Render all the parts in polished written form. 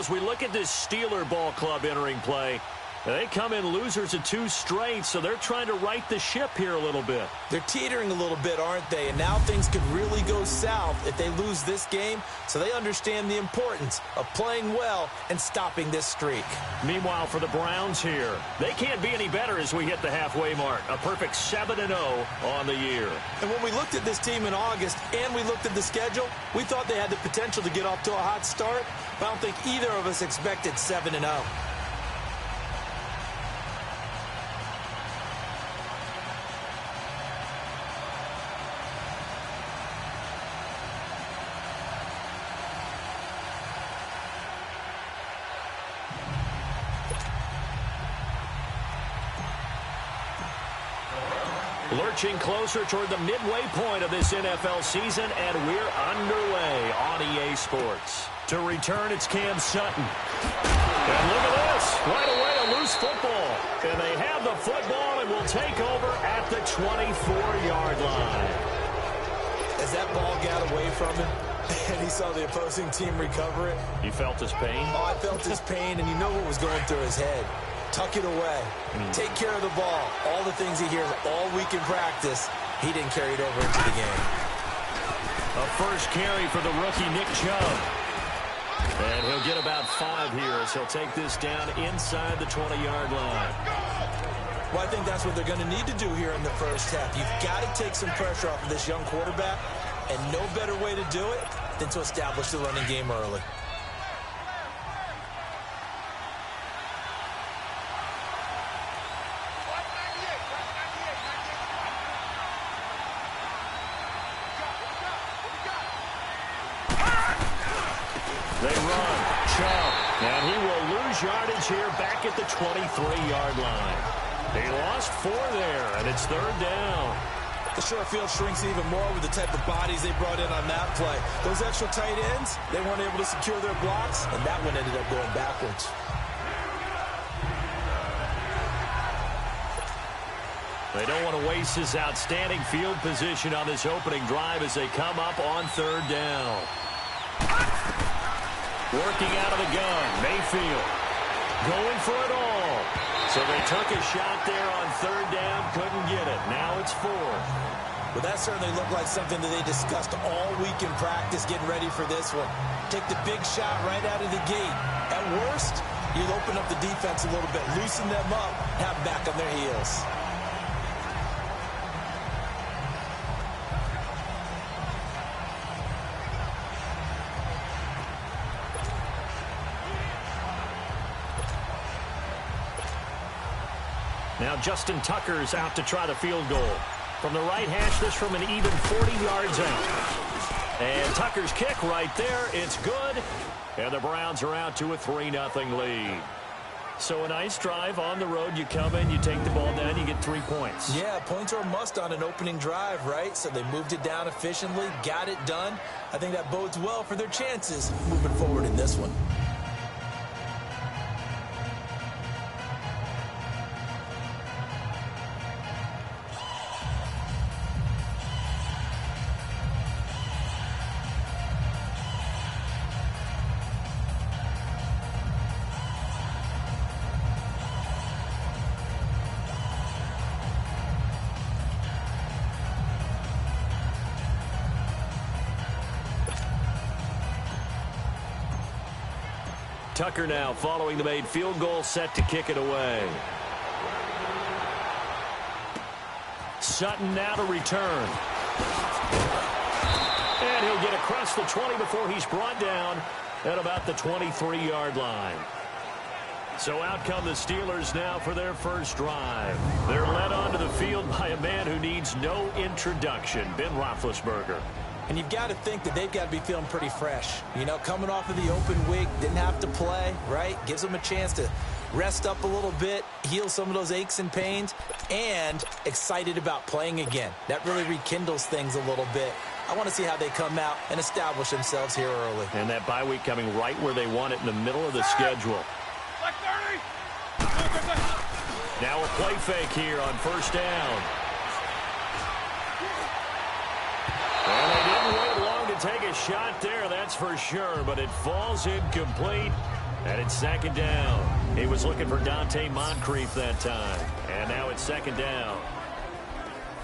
as we look at this Steeler ball club entering play, they come in losers of 2 straight, so they're trying to right the ship here a little bit. They're teetering a little bit, aren't they? And now things could really go south if they lose this game, so they understand the importance of playing well and stopping this streak. Meanwhile, for the Browns here, they can't be any better as we hit the halfway mark. A perfect 7-0 on the year. And when we looked at this team in August and we looked at the schedule, we thought they had the potential to get off to a hot start, but I don't think either of us expected 7-0. Lurching closer toward the midway point of this NFL season, and we're underway on EA Sports. To return, it's Cam Sutton. And look at this. Right away, a loose football. And they have the football and will take over at the 24-yard line. As that ball got away from him, and he saw the opposing team recover it. You felt his pain? Oh, I felt his pain, and you know what was going through his head. Tuck it away. Take care of the ball. All the things he hears all week in practice, he didn't carry it over into the game. A first carry for the rookie Nick Chubb. And he'll get about 5 here as he'll take this down inside the 20-yard line. Well, I think that's what they're going to need to do here in the first half. You've got to take some pressure off of this young quarterback, and no better way to do it than to establish the running game early. They run. Chubb. And he will lose yardage here back at the 23-yard line. He lost 4 there, and it's 3rd down. The short field shrinks even more with the type of bodies they brought in on that play. Those extra tight ends, they weren't able to secure their blocks, and that one ended up going backwards. They don't want to waste his outstanding field position on this opening drive as they come up on 3rd down. Working out of the gun, Mayfield going for it all. So they took a shot there on 3rd down, couldn't get it. Now it's 4th. Well, that certainly looked like something that they discussed all week in practice getting ready for this one. Take the big shot right out of the gate. At worst, you'll open up the defense a little bit, loosen them up, have them back on their heels. Now Justin Tucker's out to try the field goal. From the right hash, this from an even 40 yards out. And Tucker's kick right there. It's good. And the Browns are out to a 3-0 lead. So a nice drive on the road. You come in, you take the ball down, you get 3 points. Yeah, points are a must on an opening drive, right? So they moved it down efficiently, got it done. I think that bodes well for their chances moving forward in this one. Tucker now following the made field goal, set to kick it away. Sutton now to return. And he'll get across the 20 before he's brought down at about the 23-yard line. So out come the Steelers now for their first drive. They're led onto the field by a man who needs no introduction, Ben Roethlisberger. And you've got to think that they've got to be feeling pretty fresh. You know, coming off of the open week, didn't have to play, right? Gives them a chance to rest up a little bit, heal some of those aches and pains, and excited about playing again. That really rekindles things a little bit. I want to see how they come out and establish themselves here early. And that bye week coming right where they want it in the middle of the schedule. Now a play fake here on first down. And they didn't wait long to take a shot there, that's for sure, but it falls incomplete. And it's second down. He was looking for Dante Moncrief that time. And now it's second down.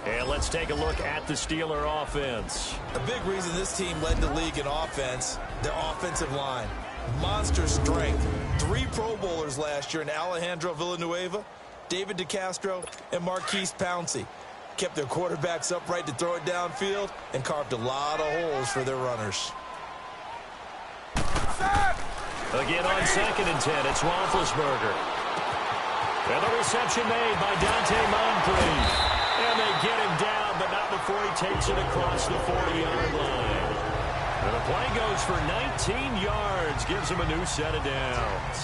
And let's take a look at the Steeler offense. A big reason this team led the league in offense, their offensive line. Monster strength. 3 Pro Bowlers last year in Alejandro Villanueva, David DeCastro, and Marquise Pouncey. Kept their quarterbacks upright to throw it downfield and carved a lot of holes for their runners. Again on second and 10, it's Roethlisberger. And the reception made by Dante Moncrief. And they get him down, but not before he takes it across the 40-yard line. And the play goes for 19 yards, gives him a new set of downs.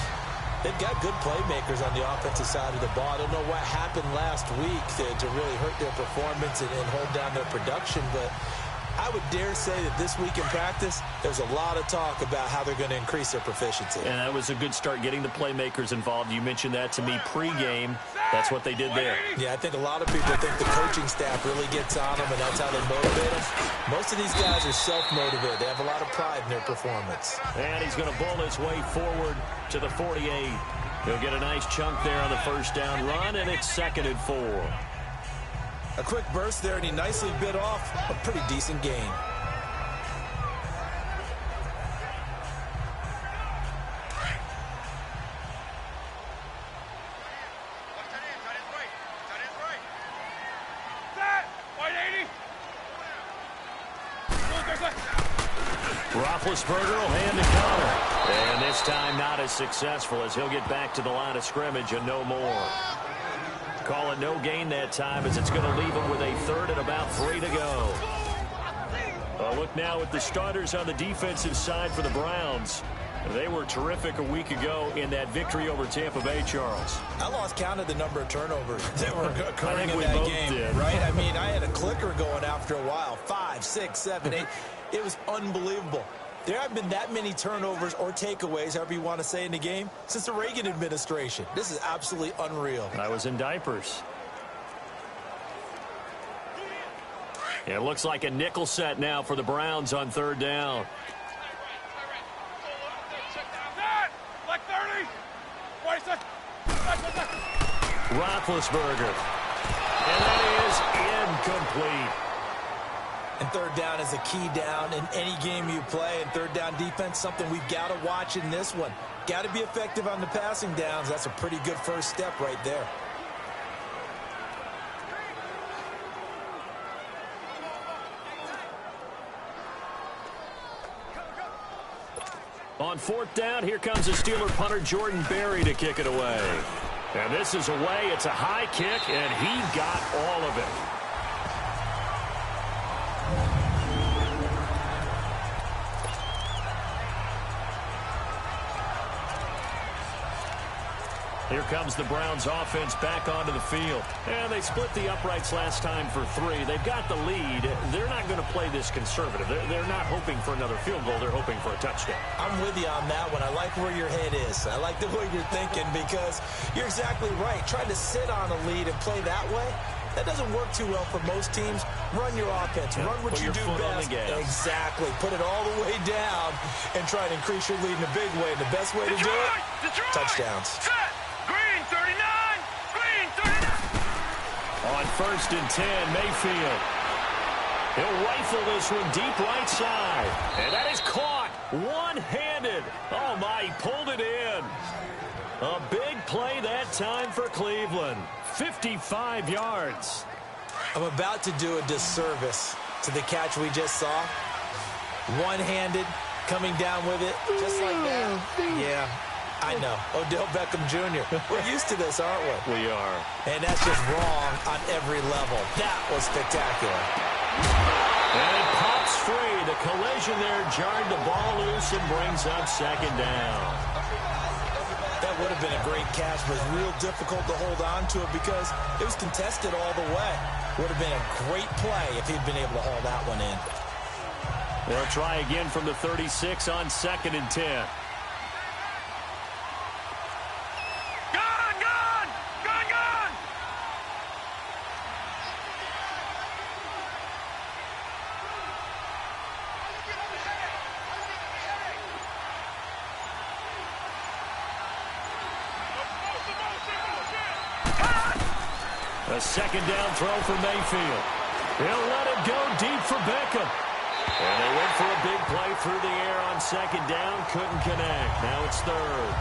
They've got good playmakers on the offensive side of the ball. I don't know what happened last week to really hurt their performance and hold down their production, but I would dare say that this week in practice, there's a lot of talk about how they're going to increase their proficiency. And that was a good start getting the playmakers involved. You mentioned that to me pregame. That's what they did there. Yeah, I think a lot of people think the coaching staff really gets on them, and that's how they motivate them. Most of these guys are self-motivated. They have a lot of pride in their performance. And he's going to bull his way forward to the 48. He'll get a nice chunk there on the first down run, and it's second and 4. A quick burst there, and he nicely bit off a pretty decent gain. Roethlisberger will hand to Connor. And this time not as successful as he'll get back to the line of scrimmage and no more. Call it no gain that time as it's going to leave him with a third and about 3 to go. Look now at the starters on the defensive side for the Browns. They were terrific a week ago in that victory over Tampa Bay, Charles. I lost count of the number of turnovers that were occurring in we that both game, did. right? I mean, I had a clicker going after a while. 5, 6, 7, 8. It was unbelievable. There haven't been that many turnovers or takeaways, however you want to say, in the game since the Reagan administration. This is absolutely unreal. I was in diapers. It looks like a nickel set now for the Browns on third down. Roethlisberger. And that is incomplete. And third down is a key down in any game you play. And third down defense, something we've got to watch in this one. Got to be effective on the passing downs. That's a pretty good first step right there. On fourth down, here comes the Steeler punter Jordan Berry to kick it away. And this is away. It's a high kick, and he got all of it. Here comes the Browns offense back onto the field. And they split the uprights last time for 3. They've got the lead. They're not going to play this conservative. They're not hoping for another field goal. They're hoping for a touchdown. I'm with you on that one. I like where your head is. I like the way you're thinking because you're exactly right. Trying to sit on a lead and play that way, that doesn't work too well for most teams. Run your offense. Run what you do best. Exactly. Put it all the way down and try to increase your lead in a big way. And the best way to do it, touchdowns. On first and 10, Mayfield. He'll rifle this one deep right side. And that is caught one-handed. Oh, my, he pulled it in. A big play that time for Cleveland. 55 yards. I'm about to do a disservice to the catch we just saw. One-handed, coming down with it, just like that. Yeah. I know. Odell Beckham Jr. We're used to this, aren't we? We are. And that's just wrong on every level. That was spectacular. And it pops free. The collision there jarred the ball loose and brings up second down. That would have been a great catch, but it's real difficult to hold on to it because it was contested all the way. Would have been a great play if he'd been able to haul that one in. They'll try again from the 36 on second and 10. A second down throw for Mayfield. He'll let it go deep for Beckham. And they went for a big play through the air on second down. Couldn't connect. Now it's third.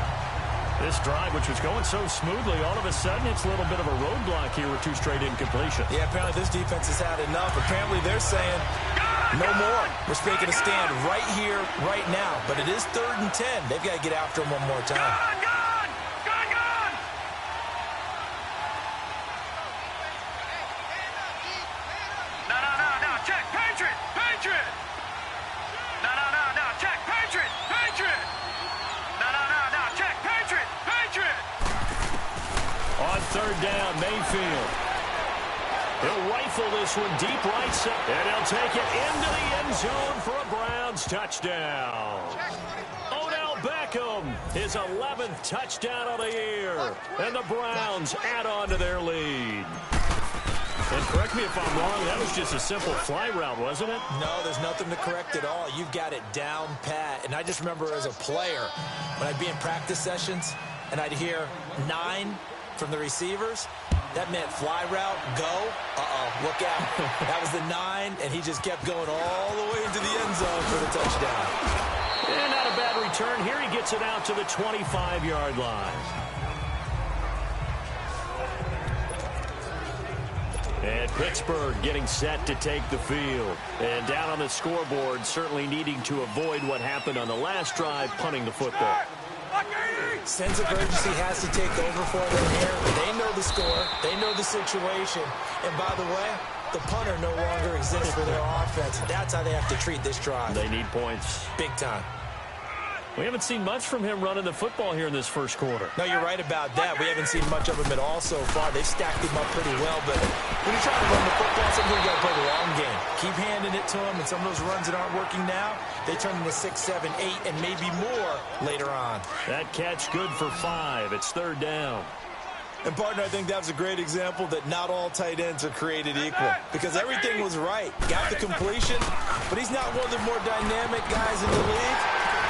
This drive, which was going so smoothly, all of a sudden it's a little bit of a roadblock here with 2 straight incompletions. Yeah, apparently this defense has had enough. Apparently they're saying, no more. We're making a stand right here, right now. But it is 3rd and 10. They've got to get after him one more time. On 3rd down, Mayfield. He'll rifle this one deep right side. And he'll take it into the end zone for a Browns touchdown. Odell Beckham, his 11th touchdown of the year. And the Browns add on to their lead. And correct me if I'm wrong, that was just a simple fly route, wasn't it? No, there's nothing to correct at all. You've got it down pat. And I just remember as a player, when I'd be in practice sessions, and I'd hear 9 from the receivers, that meant fly route, go, look out. That was the 9, and he just kept going all the way into the end zone for the touchdown. And not a bad return. Here he gets it out to the 25-yard line. And Pittsburgh getting set to take the field. And down on the scoreboard, certainly needing to avoid what happened on the last drive, punting the football. Sense of urgency has to take over for them here. They know the score. They know the situation. And by the way, the punter no longer exists for their offense. That's how they have to treat this drive. They need points. Big time. We haven't seen much from him running the football here in this first quarter. No, you're right about that. We haven't seen much of him at all so far. They've stacked him up pretty well, but when you're trying to run the football, sometimes you got to play the long game. Keep handing it to him, and some of those runs that aren't working now, they turn into 6, 7, 8, and maybe more later on. That catch good for 5. It's 3rd down. And, partner, I think that was a great example that not all tight ends are created equal, because everything was right. Got the completion, but he's not one of the more dynamic guys in the league.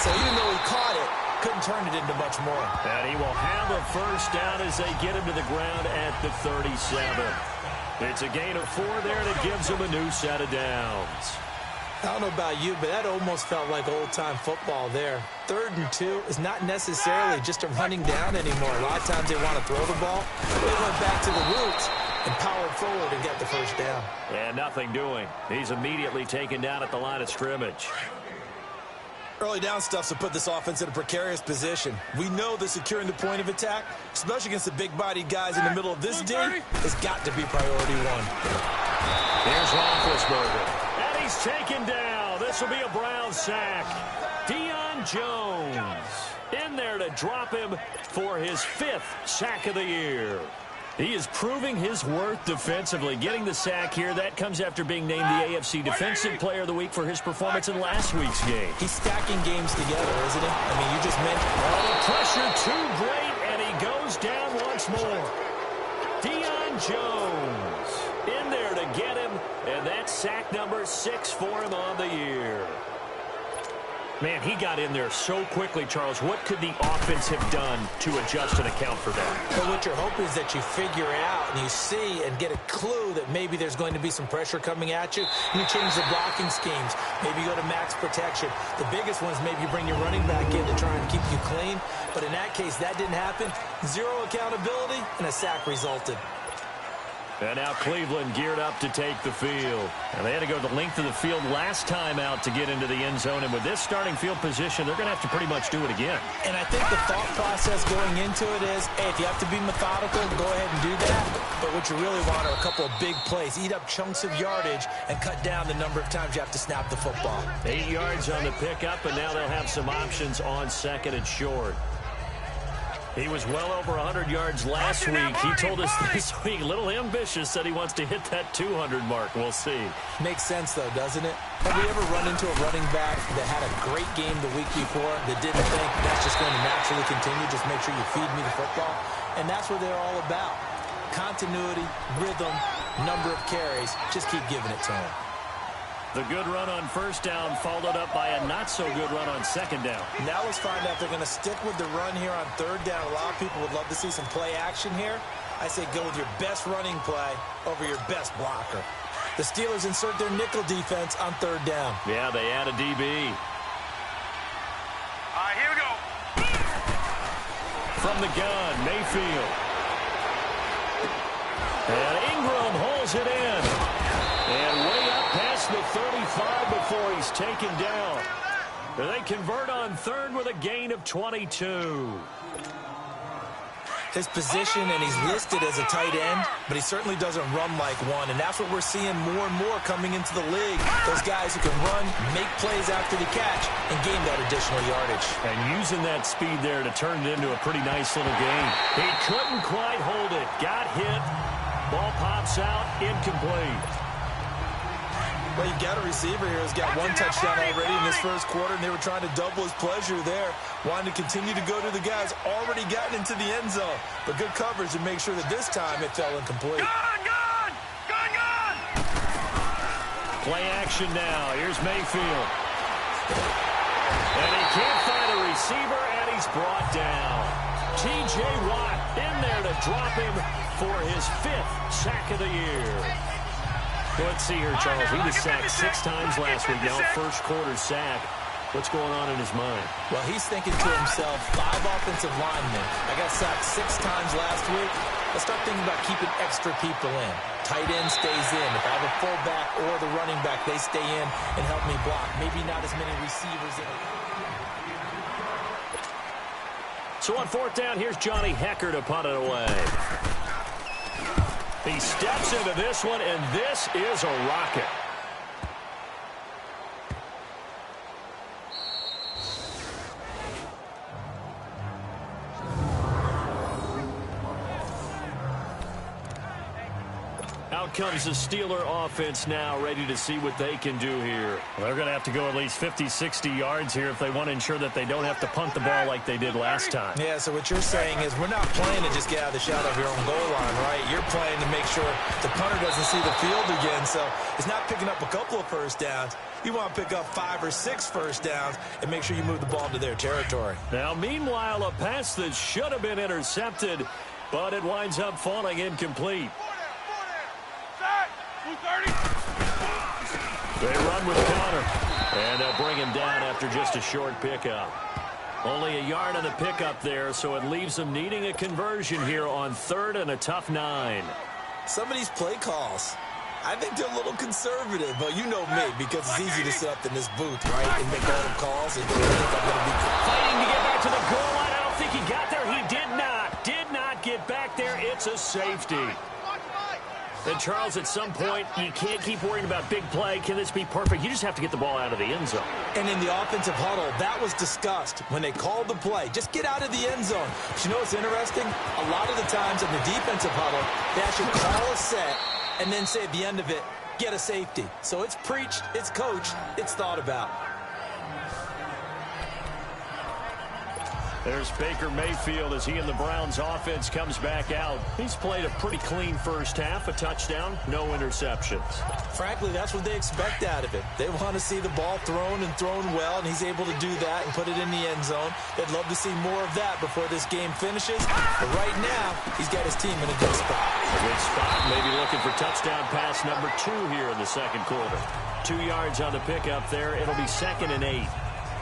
So even though he caught it, couldn't turn it into much more. And he will have a first down as they get him to the ground at the 37. It's a gain of 4 there, and it gives him a new set of downs. I don't know about you, but that almost felt like old-time football there. 3rd and 2 is not necessarily just a running down anymore. A lot of times they want to throw the ball. They went back to the roots and powered forward and got the first down. And nothing doing. He's immediately taken down at the line of scrimmage. Early down stuff to put this offense in a precarious position. We know that securing the point of attack, especially against the big-bodied guys in the middle of this D, has got to be priority 1. Here's Roethlisberger. And he's taken down. This will be a Brown sack. Deion Jones in there to drop him for his 5th sack of the year. He is proving his worth defensively. Getting the sack here, that comes after being named the AFC Defensive Player of the Week for his performance in last week's game. He's stacking games together, isn't he? I mean, you just mentioned... Oh, the pressure too great, and he goes down once more. Deion Jones in there to get him, and that's sack number 6 for him on the year. Man, he got in there so quickly, Charles. What could the offense have done to adjust and account for that? But what you're hoping is that you figure out and you see and get a clue that maybe there's going to be some pressure coming at you. You change the blocking schemes. Maybe you go to max protection. The biggest one is maybe you bring your running back in to try and keep you clean. But in that case, that didn't happen. 0 accountability, and a sack resulted. And now Cleveland geared up to take the field. And they had to go the length of the field last time out to get into the end zone. And with this starting field position, they're going to have to pretty much do it again. And I think the thought process going into it is, hey, if you have to be methodical, go ahead and do that. But what you really want are a couple of big plays. Eat up chunks of yardage and cut down the number of times you have to snap the football. 8 yards on the pickup, and now they'll have some options on 2nd and short. He was well over 100 yards last week. He told us this week, a little ambitious, that he wants to hit that 200 mark. We'll see. Makes sense, though, doesn't it? Have we ever run into a running back that had a great game the week before that didn't think that's just going to naturally continue? Just make sure you feed me the football. And that's what they're all about. Continuity, rhythm, number of carries. Just keep giving it to him. The good run on 1st down followed up by a not-so-good run on 2nd down. Now let's find out if they're going to stick with the run here on 3rd down. A lot of people would love to see some play action here. I say go with your best running play over your best blocker. The Steelers insert their nickel defense on third down. Yeah, they add a DB. All right, here we go. From the gun, Mayfield. And Ingram holds it in. And way up past the 35 before he's taken down. They convert on third with a gain of 22. His position, and he's listed as a tight end, but he certainly doesn't run like one, and that's what we're seeing more and more coming into the league. Those guys who can run, make plays after the catch, and gain that additional yardage. And using that speed there to turn it into a pretty nice little gain. He couldn't quite hold it. Got hit. Ball pops out. Incomplete. Well, you've got a receiver here who's got one touchdown already in this first quarter, and they were trying to double his pleasure there. Wanting to continue to go to the guys already gotten into the end zone. But good coverage to make sure that this time it fell incomplete. Gun! Play action now. Here's Mayfield. And he can't find a receiver, and he's brought down. T.J. Watt in there to drop him for his 5th sack of the year. Let's see here, Charles. He was sacked 6 times last week. Now first quarter sack. What's going on in his mind? Well, he's thinking to himself, 5 offensive linemen. I got sacked 6 times last week. Let's start thinking about keeping extra people in. Tight end stays in. If I have a fullback or the running back, they stay in and help me block. Maybe not as many receivers in it. So on 4th down, here's Johnny Hecker to punt it away. He steps into this one, and this is a rocket. Out comes the Steeler offense now, ready to see what they can do here. Well, they're going to have to go at least 50, 60 yards here if they want to ensure that they don't have to punt the ball like they did last time. Yeah, so what you're saying is we're not playing to just get out of the shadow of your own goal line, right? You're playing to make sure the punter doesn't see the field again, so it's not picking up a couple of first downs. You want to pick up 5 or 6 first downs and make sure you move the ball into their territory. Now, meanwhile, a pass that should have been intercepted, but it winds up falling incomplete. They run with Connor, and they'll bring him down after just a short pickup. Only a yard on the pickup there, so it leaves them needing a conversion here on 3rd and a tough 9. Some of these play calls, I think they're a little conservative, but you know me, because it's easy to sit up in this booth, right, and make all the calls and think I'm going to be fighting to get back to the goal line. I don't think he got there. He did not get back there. It's a safety. And, Charles, at some point, you can't keep worrying about big play. Can this be perfect? You just have to get the ball out of the end zone. And in the offensive huddle, that was discussed when they called the play. Just get out of the end zone. But you know what's interesting? A lot of the times in the defensive huddle, they actually call a set and then say at the end of it, get a safety. So it's preached, it's coached, it's thought about. There's Baker Mayfield as he and the Browns offense comes back out. He's played a pretty clean first half, a touchdown, no interceptions. Frankly, that's what they expect out of it. They want to see the ball thrown and thrown well, and he's able to do that and put it in the end zone. They'd love to see more of that before this game finishes. But right now, he's got his team in a good spot. A good spot, maybe looking for touchdown pass number 2 here in the second quarter. 2 yards on the pickup there. It'll be 2nd and 8.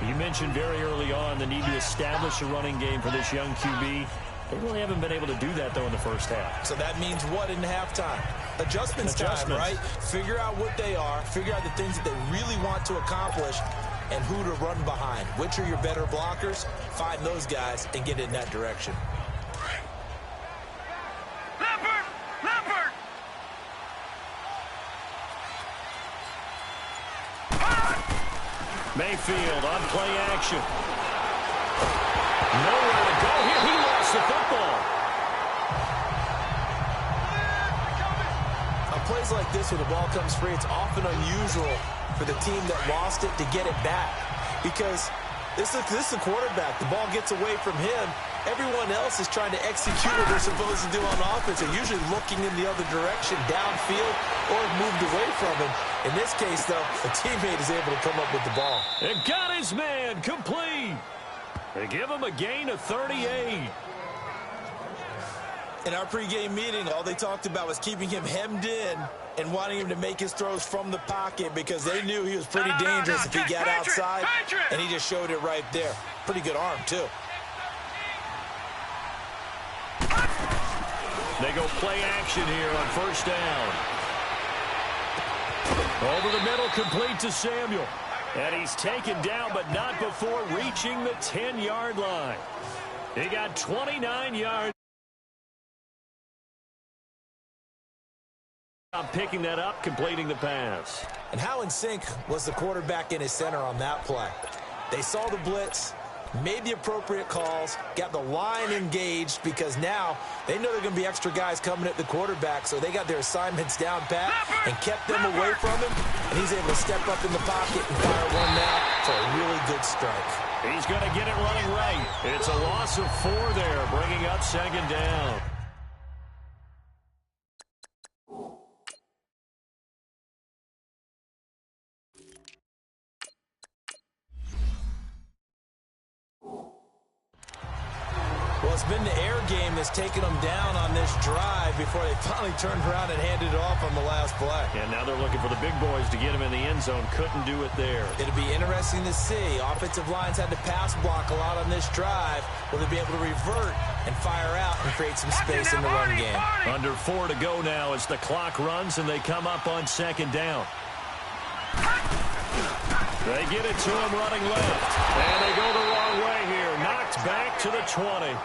You mentioned very early on the need to establish a running game for this young QB. They really haven't been able to do that, though, in the first half. So that means what in halftime? Adjustments time, right? Figure out what they are, figure out the things that they really want to accomplish, and who to run behind. Which are your better blockers? Find those guys and get in that direction. Mayfield on play action. Nowhere to go here. He lost the football. On plays like this, when the ball comes free, it's often unusual for the team that lost it to get it back. Because this is the quarterback. The ball gets away from him. Everyone else is trying to execute what they're supposed to do on offense. They're usually looking in the other direction, downfield, or moved away from him. In this case, though, a teammate is able to come up with the ball. And got his man complete. They give him a gain of 38. In our pregame meeting, all they talked about was keeping him hemmed in and wanting him to make his throws from the pocket because they knew he was pretty dangerous if he got outside, and he just showed it right there. Pretty good arm, too. They go play action here on first down. Over the middle, complete to Samuel. And he's taken down, but not before reaching the 10-yard line. He got 29 yards. Picking that up, completing the pass. And how in sync was the quarterback and his center on that play? They saw the blitz, made the appropriate calls, got the line engaged because now they know there are going to be extra guys coming at the quarterback, so they got their assignments down pat and kept them away from him, and he's able to step up in the pocket and fire one now for a really good strike. He's going to get it running right. It's a loss of 4 there, bringing up second down. Well, it's been the air game that's taken them down on this drive before they finally turned around and handed it off on the last play. And now they're looking for the big boys to get him in the end zone. Couldn't do it there. It'll be interesting to see. Offensive lines had to pass block a lot on this drive. Will they be able to revert and fire out and create some space in the run game? Under 4 to go now as the clock runs and they come up on second down. They get it to him running left. And they go the wrong way here. Knocked back to the 20.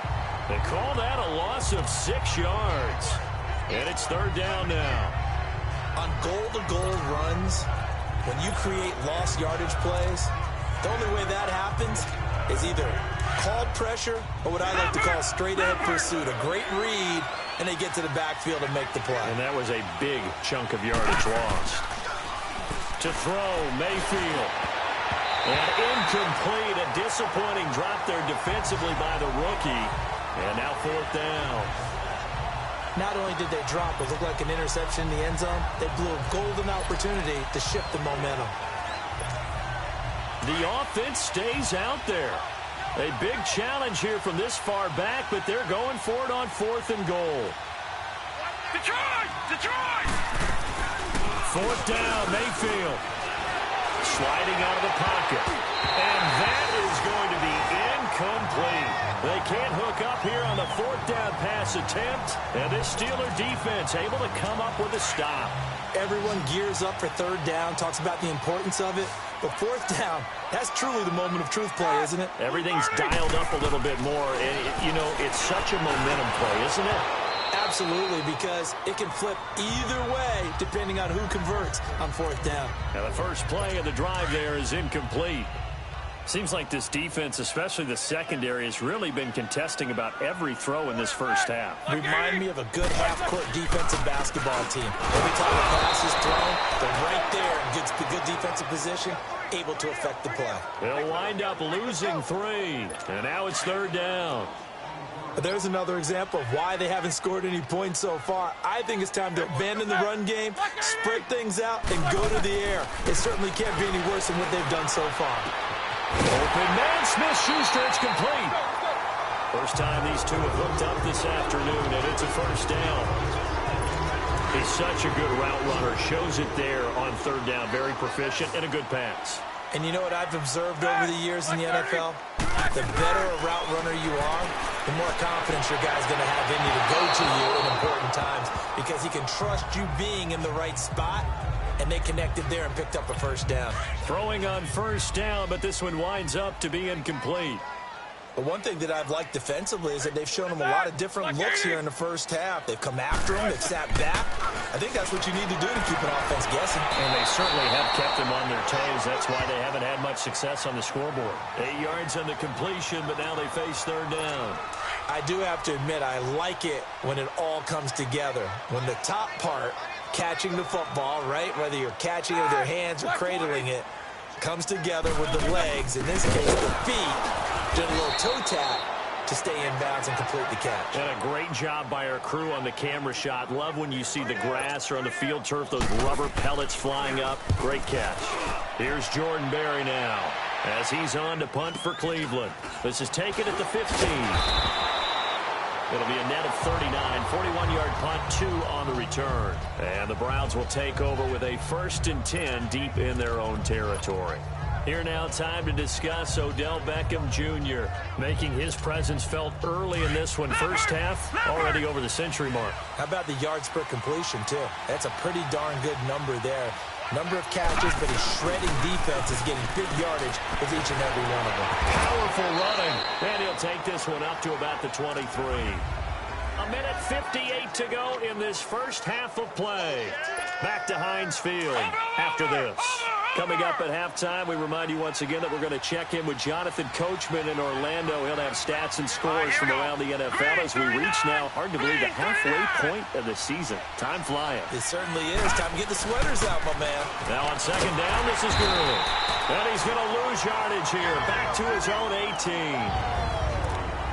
They call that a loss of 6 yards. And it's third down now. On goal-to-goal runs, when you create lost yardage plays, the only way that happens is either called pressure or what I like to call straight-ahead pursuit. A great read, and they get to the backfield and make the play. And that was a big chunk of yardage lost. To throw, Mayfield. And incomplete, a disappointing drop there defensively by the rookie. And now fourth down. Not only did they drop what looked like an interception in the end zone, they blew a golden opportunity to shift the momentum. The offense stays out there. A big challenge here from this far back, but they're going for it on 4th and goal. Detroit! Detroit! 4th down, Mayfield. Sliding out of the pocket. And that is going to be incomplete. They can't hook up here on the 4th down pass attempt. And this Steeler defense able to come up with a stop. Everyone gears up for third down, talks about the importance of it. But 4th down, that's truly the moment of truth play, isn't it? Everything's dialed up a little bit more. And, you know, it's such a momentum play, isn't it? Absolutely, because it can flip either way depending on who converts on 4th down. Now the first play of the drive there is incomplete. Seems like this defense, especially the secondary, has really been contesting about every throw in this first half. Remind me of a good half-court defensive basketball team. Every time a pass is thrown, they're right there in good defensive position, able to affect the play. They'll wind up losing 3, and now it's third down. There's another example of why they haven't scored any points so far. I think it's time to abandon the run game, spread things out, and go to the air. It certainly can't be any worse than what they've done so far. Open man, Smith-Schuster, it's complete. First time these two have hooked up this afternoon, and it's a first down. He's such a good route runner. Shows it there on third down. Very proficient and a good pass. And you know what I've observed over the years in the NFL? The better a route runner you are, the more confidence your guy's going to have in you to go to you in important times because he can trust you being in the right spot, and they connected there and picked up a first down. Throwing on first down, but this one winds up to be incomplete. But one thing that I've liked defensively is that they've shown them a lot of different looks here in the first half. They've come after them. They've sat back. I think that's what you need to do to keep an offense guessing. And they certainly have kept them on their toes. That's why they haven't had much success on the scoreboard. 8 yards on the completion, but now they face third down. I do have to admit, I like it when it all comes together. When the top part, catching the football, right, whether you're catching it with your hands or cradling it, comes together with the legs, in this case the feet, did a little toe tap to stay in bounds and complete the catch. And a great job by our crew on the camera shot. Love when you see the grass or on the field turf, those rubber pellets flying up. Great catch. Here's Jordan Berry now as he's on to punt for Cleveland. This is taken at the 15. It'll be a net of 39, 41-yard punt, 2 on the return. And the Browns will take over with a 1st and 10 deep in their own territory. Here now, time to discuss Odell Beckham Jr. making his presence felt early in this one. First half, already over the century mark. How about the yards per completion, too? That's a pretty darn good number there. Number of catches, but he's shredding defenses, getting big yardage with each and every one of them. Powerful running. And he'll take this one up to about the 23. A minute 58 to go in this first half of play. Back to Heinz Field after this. Coming up at halftime, we remind you once again that we're going to check in with Jonathan Coachman in Orlando. He'll have stats and scores from around the NFL as we reach now, hard to believe, the halfway point of the season. Time flying. It certainly is. Time to get the sweaters out, my man. Now on second down, this is Gurley. And he's going to lose yardage here. Back to his own 18.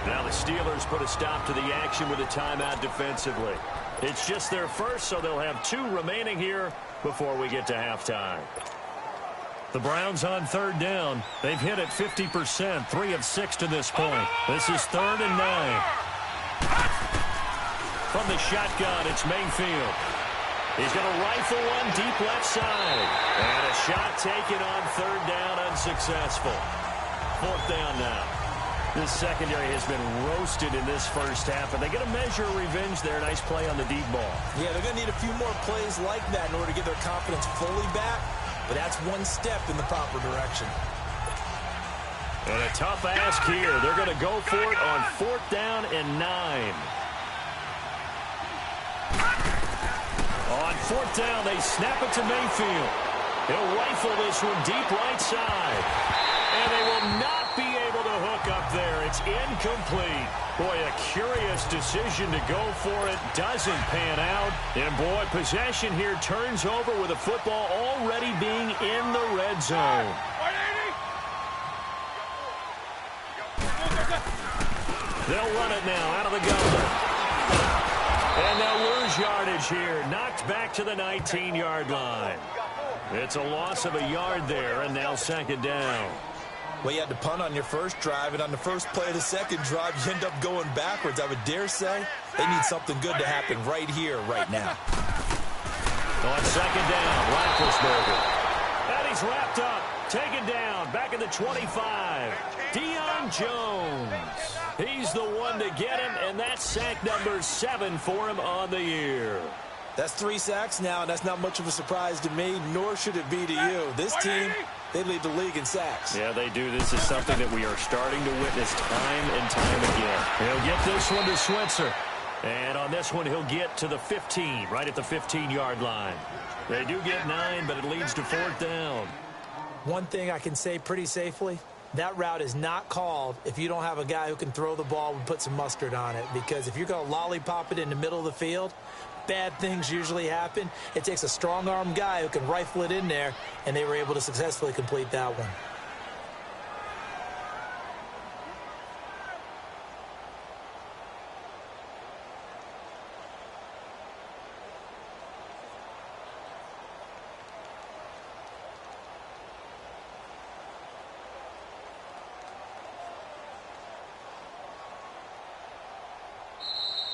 Now the Steelers put a stop to the action with a timeout defensively. It's just their first, so they'll have 2 remaining here before we get to halftime. The Browns on third down. They've hit it 50%, 3 of 6 to this point. This is 3rd and 9. From the shotgun, it's Mayfield. He's going to rifle one deep left side. And a shot taken on 3rd down, unsuccessful. 4th down now. This secondary has been roasted in this first half, and they get a measure of revenge there. Nice play on the deep ball. Yeah, they're going to need a few more plays like that in order to get their confidence fully back, but that's one step in the proper direction. And a tough ask here. They're going to go for it on 4th down and 9. On 4th down, they snap it to Mayfield. He'll rifle this one deep right side. And they will not be able to hook up there. It's incomplete. Boy, a curious decision to go for it. Doesn't pan out. And, boy, possession here turns over with the football already being in the red zone. They'll run it now out of the gun. And they'll lose yardage here. Knocked back to the 19-yard line. It's a loss of a yard there, and now 2nd down. Well, you had to punt on your first drive, and on the first play of the second drive, you end up going backwards. I would dare say they need something good to happen right here, right now. On 2nd down, Roethlisberger. And he's wrapped up, taken down, back at the 25. Deion Jones. He's the one to get him, and that's sack number 7 for him on the year. That's 3 sacks now, and that's not much of a surprise to me, nor should it be to you. This team, they lead the league in sacks. Yeah, they do. This is something that we are starting to witness time and time again. He'll get this one to Switzer. And on this one, he'll get to the 15, right at the 15-yard line. They do get 9, but it leads to 4th down. One thing I can say pretty safely, that route is not called if you don't have a guy who can throw the ball and put some mustard on it. Because if you're going to lollipop it in the middle of the field, bad things usually happen. It takes a strong-arm guy who can rifle it in there, and they were able to successfully complete that one.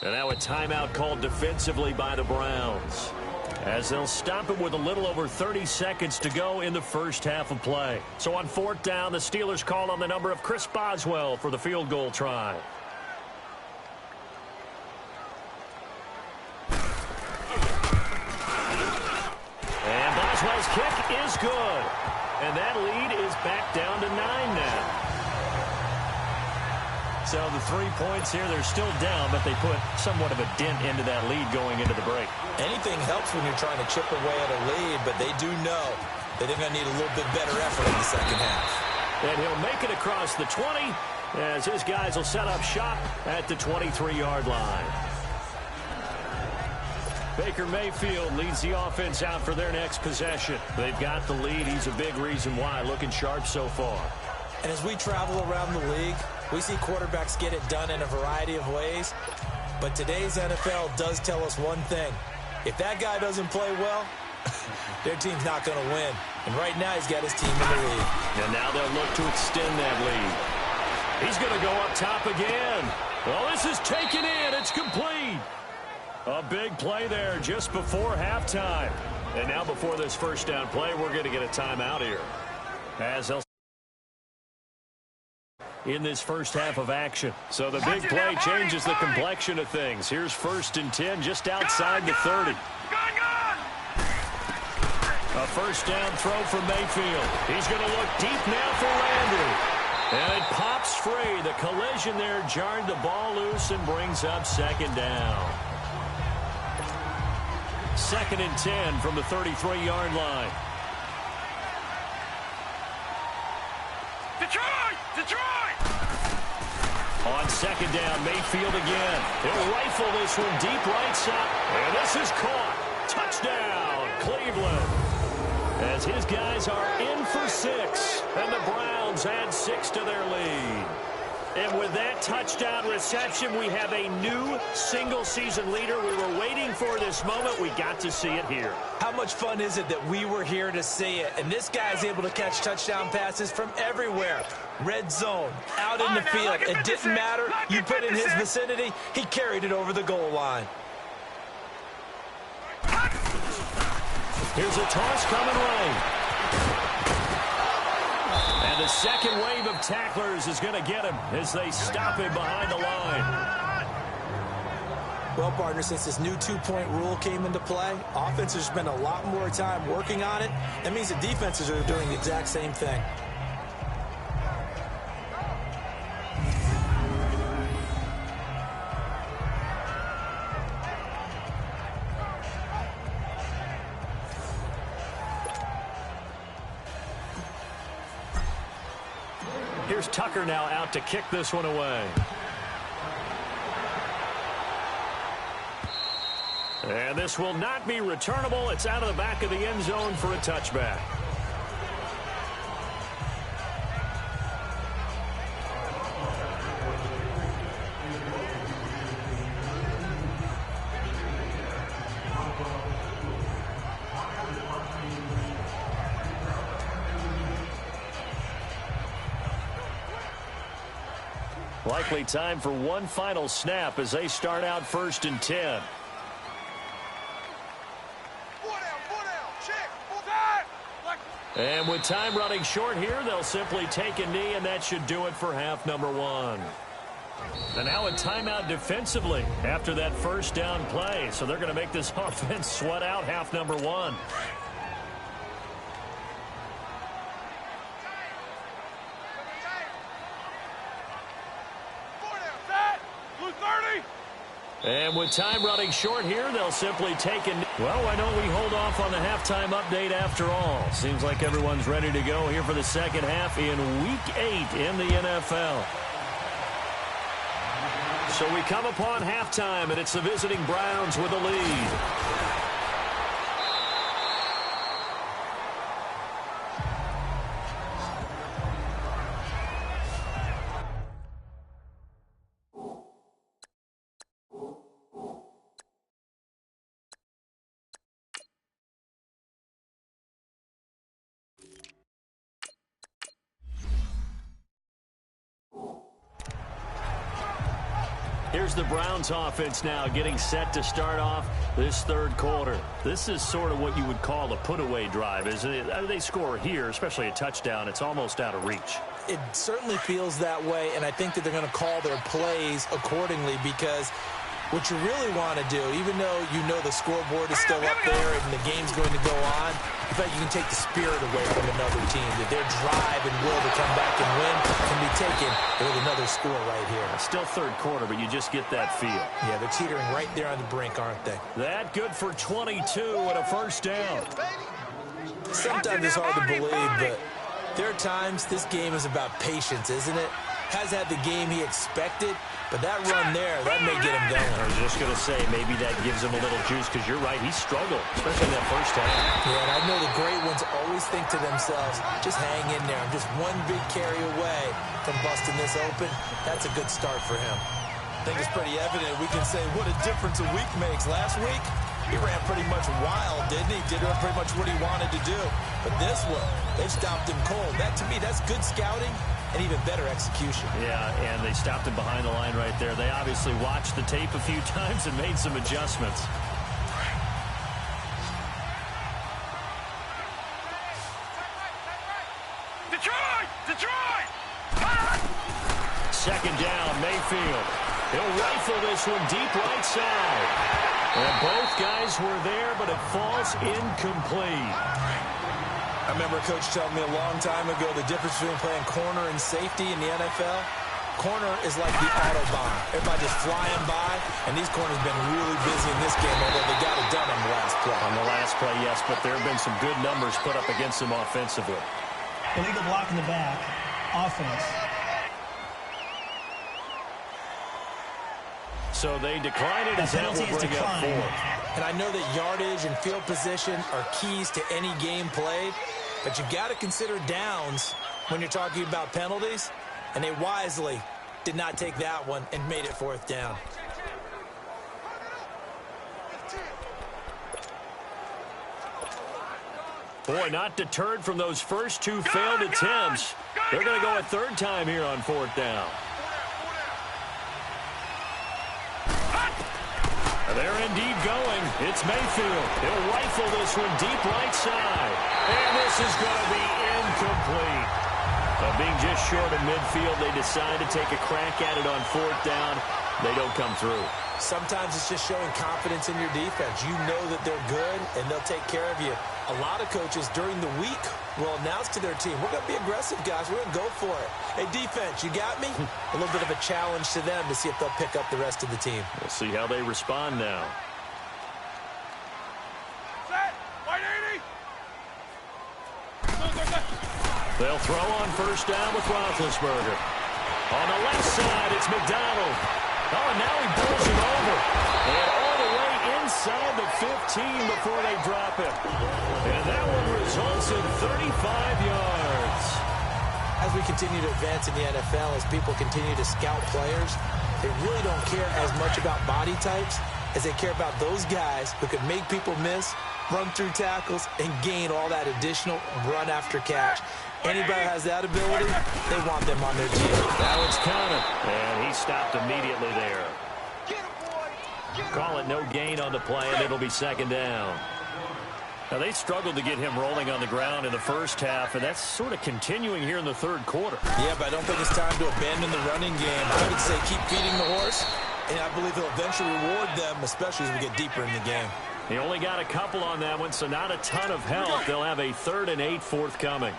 And now a timeout called defensively by the Browns, as they'll stop it with a little over 30 seconds to go in the first half of play. So on 4th down, the Steelers call on the number of Chris Boswell for the field goal try. And Boswell's kick is good. And that lead is back down to 9 now. So the 3 points here, they're still down, but they put somewhat of a dent into that lead going into the break. Anything helps when you're trying to chip away at a lead, but they do know that they're going to need a little bit better effort in the second half. And he'll make it across the 20 as his guys will set up shop at the 23-yard line. Baker Mayfield leads the offense out for their next possession. They've got the lead. He's a big reason why, looking sharp so far. And as we travel around the league, we see quarterbacks get it done in a variety of ways. But today's NFL does tell us one thing. If that guy doesn't play well, their team's not going to win. And right now he's got his team in the lead. And now they'll look to extend that lead. He's going to go up top again. Well, this is taken in. It's complete. A big play there just before halftime. And now before this first down play, we're going to get a timeout here. As they'll in this first half of action. So the big play changes the complexion of things. Here's 1st and 10 just outside the 30. A first down throw for Mayfield. He's going to look deep now for Landry. And it pops free. The collision there jarred the ball loose and brings up 2nd down. 2nd and 10 from the 33-yard line. Detroit! On 2nd down, Mayfield again. He'll rifle this one deep right side. And this is caught. Touchdown, Cleveland. As his guys are in for 6. And the Browns add 6 to their lead. And with that touchdown reception, we have a new single-season leader. We were waiting for this moment. We got to see it here. How much fun is it that we were here to see it? And this guy's able to catch touchdown passes from everywhere. Red zone, out in the field. It didn't matter. You put in his vicinity, he carried it over the goal line. Here's a toss coming right. And the second wave of tacklers is going to get him as they stop him behind the line. Well, partner, since this new two-point rule came into play, offenses spend a lot more time working on it. That means the defenses are doing the exact same thing. Here's Tucker now out to kick this one away. And this will not be returnable. It's out of the back of the end zone for a touchback. Likely time for one final snap as they start out 1st and 10. And with time running short here, they'll simply take a knee, and that should do it for half number 1. And now a timeout defensively after that first down play. So they're going to make this offense sweat out half number 1. And with time running short here, they'll simply take a... Well, why don't we hold off on the halftime update after all? Seems like everyone's ready to go here for the second half in Week 8 in the NFL. So we come upon halftime, and it's the visiting Browns with a lead. Here's the Browns offense now getting set to start off this third quarter. This is sort of what you would call a put-away drive. They score here, especially a touchdown, it's almost out of reach. It certainly feels that way, and I think that they're going to call their plays accordingly because what you really want to do, even though you know the scoreboard is still up there and the game's going to go on, in fact, you can take the spirit away from another team. That their drive and will to come back and win can be taken with another score right here. Still third quarter, but you just get that feel. Yeah, they're teetering right there on the brink, aren't they? That good for 22 and a first down. Sometimes it's hard to believe, but there are times this game is about patience, isn't it? Has had the game he expected, but that run there, that may get him going. I was just going to say, maybe that gives him a little juice, because you're right, he struggled, especially in that first half. Yeah, and I know the great ones always think to themselves, just hang in there. I'm just one big carry away from busting this open. That's a good start for him. I think it's pretty evident. We can say what a difference a week makes. Last week, he ran pretty much wild, didn't he? Did pretty much what he wanted to do. But this one, they stopped him cold. That, to me, that's good scouting and even better execution. Yeah, and they stopped him behind the line right there. They obviously watched the tape a few times and made some adjustments. Detroit! Second down, Mayfield. He'll rifle this one deep right side. And both guys were there, but it falls incomplete. I remember a coach telling me a long time ago the difference between playing corner and safety in the NFL. Corner is like the Autobahn. Everybody just flying by, and these corners have been really busy in this game, although they got it done on the last play. On the last play, yes, but there have been some good numbers put up against them offensively. Illegal block in the back. Offense. So they decline it as that will bring up fourth. And I know that yardage and field position are keys to any game played, but you got to consider downs when you're talking about penalties, and they wisely did not take that one and made it fourth down. Boy, not deterred from those first two failed attempts. They're going to go a third time here on fourth down. They're indeed going. It's Mayfield. He'll rifle this one deep right side. And this is going to be incomplete. Being just short of midfield, they decide to take a crack at it on fourth down. They don't come through. Sometimes it's just showing confidence in your defense. You know that they're good, and they'll take care of you. A lot of coaches during the week will announce to their team, we're going to be aggressive, guys. We're going to go for it. Hey, defense, you got me? A little bit of a challenge to them to see if they'll pick up the rest of the team. We'll see how they respond now. Set! White 80! They'll throw on first down with Roethlisberger. On the left side, it's McDonald. Oh, and now he pulls him over. And all the way inside the 15 before they drop him. And that one results in 35 yards. As we continue to advance in the NFL, as people continue to scout players, they really don't care as much about body types as they care about those guys who can make people miss, run through tackles, and gain all that additional run after catch. Anybody has that ability, they want them on their team. Now it's Conner, and he stopped immediately there. Call it no gain on the play, and it'll be second down. Now, they struggled to get him rolling on the ground in the first half, and that's sort of continuing here in the third quarter. Yeah, but I don't think it's time to abandon the running game. I would say keep feeding the horse, and I believe he'll eventually reward them, especially as we get deeper in the game. He only got a couple on that one, so not a ton of help. They'll have a 3rd and 8 forthcoming.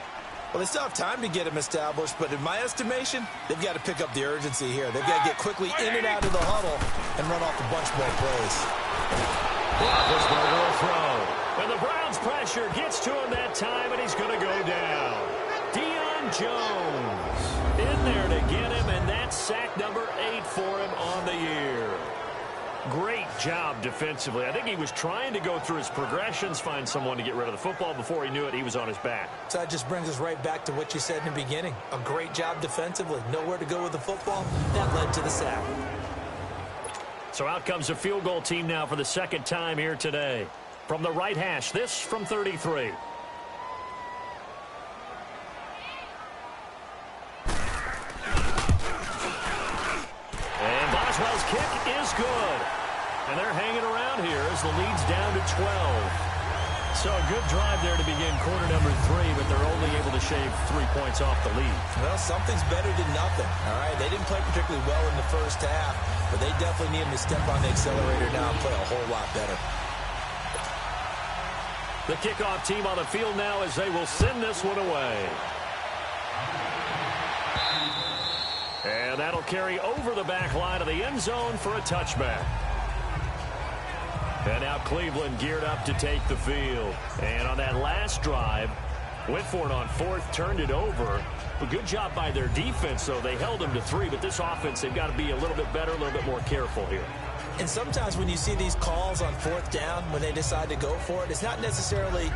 Well, they still have time to get him established, but in my estimation, they've got to pick up the urgency here. They've got to get quickly in and out of the huddle and run off a bunch more plays. Roethlisberger will throw. And the Browns' pressure gets to him that time, and he's going to go down. Deion Jones in there to get him, and that's sack number 8 for him on the year. Great job defensively. I think he was trying to go through his progressions, find someone to get rid of the football. Before he knew it, he was on his back. So that just brings us right back to what you said in the beginning. A great job defensively. Nowhere to go with the football. That led to the sack. So out comes the field goal team now for the second time here today. From the right hash, this from 33. And Boswell's kick is good. And they're hanging around here as the lead's down to 12. So a good drive there to begin quarter number 3, but they're only able to shave 3 points off the lead. Well, something's better than nothing, all right? They didn't play particularly well in the first half, but they definitely need them to step on the accelerator now and play a whole lot better. The kickoff team on the field now as they will send this one away. And that'll carry over the back line of the end zone for a touchback. And now Cleveland geared up to take the field. And on that last drive, went for it on 4th, turned it over. A good job by their defense, though. They held them to 3, but this offense, they've got to be a little bit better, a little bit more careful here. And sometimes when you see these calls on 4th down, when they decide to go for it, it's not necessarily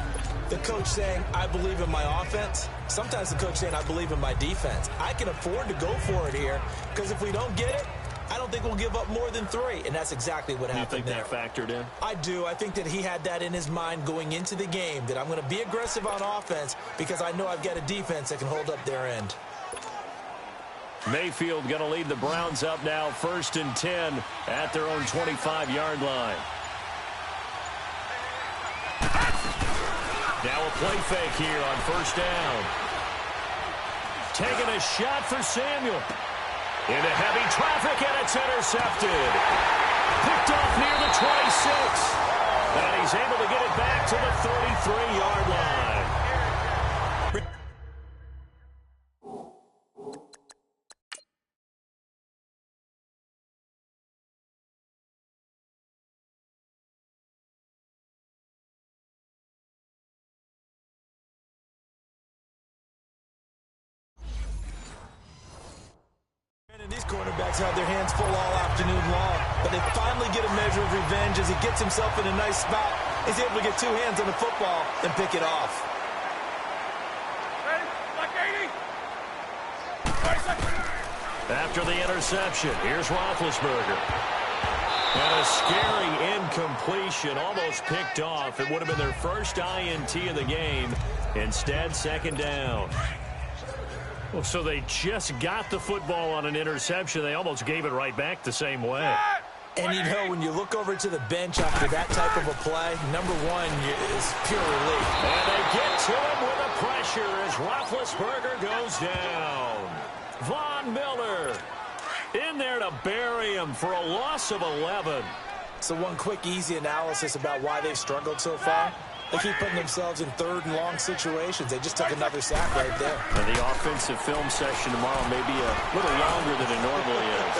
the coach saying, I believe in my offense. Sometimes the coach saying, I believe in my defense. I can afford to go for it here because if we don't get it, I don't think we'll give up more than 3, and that's exactly what happened there. You think that factored in? I do. I think that he had that in his mind going into the game, that I'm going to be aggressive on offense because I know I've got a defense that can hold up their end. Mayfield going to lead the Browns up now, 1st and 10 at their own 25-yard line. Now a play fake here on 1st down. Taking a shot for Samuel. Into heavy traffic, and it's intercepted. Picked off near the 26. And he's able to get it back to the 33-yard line. These quarterbacks have their hands full all afternoon long, but they finally get a measure of revenge as he gets himself in a nice spot. He's able to get two hands on the football and pick it off. Ready? Like 80. 20 seconds. After the interception, here's Roethlisberger. And a scary incompletion, almost picked off. It would have been their first INT of the game. Instead, 2nd down. Well, so they just got the football on an interception. They almost gave it right back the same way. And, you know, when you look over to the bench after that type of a play, number one is pure relief. And they get to him with the pressure as Roethlisberger goes down. Von Miller in there to bury him for a loss of 11. So one quick, easy analysis about why they've struggled so far. They keep putting themselves in 3rd and long situations. They just took another sack right there. And the offensive film session tomorrow may be a little longer than it normally is.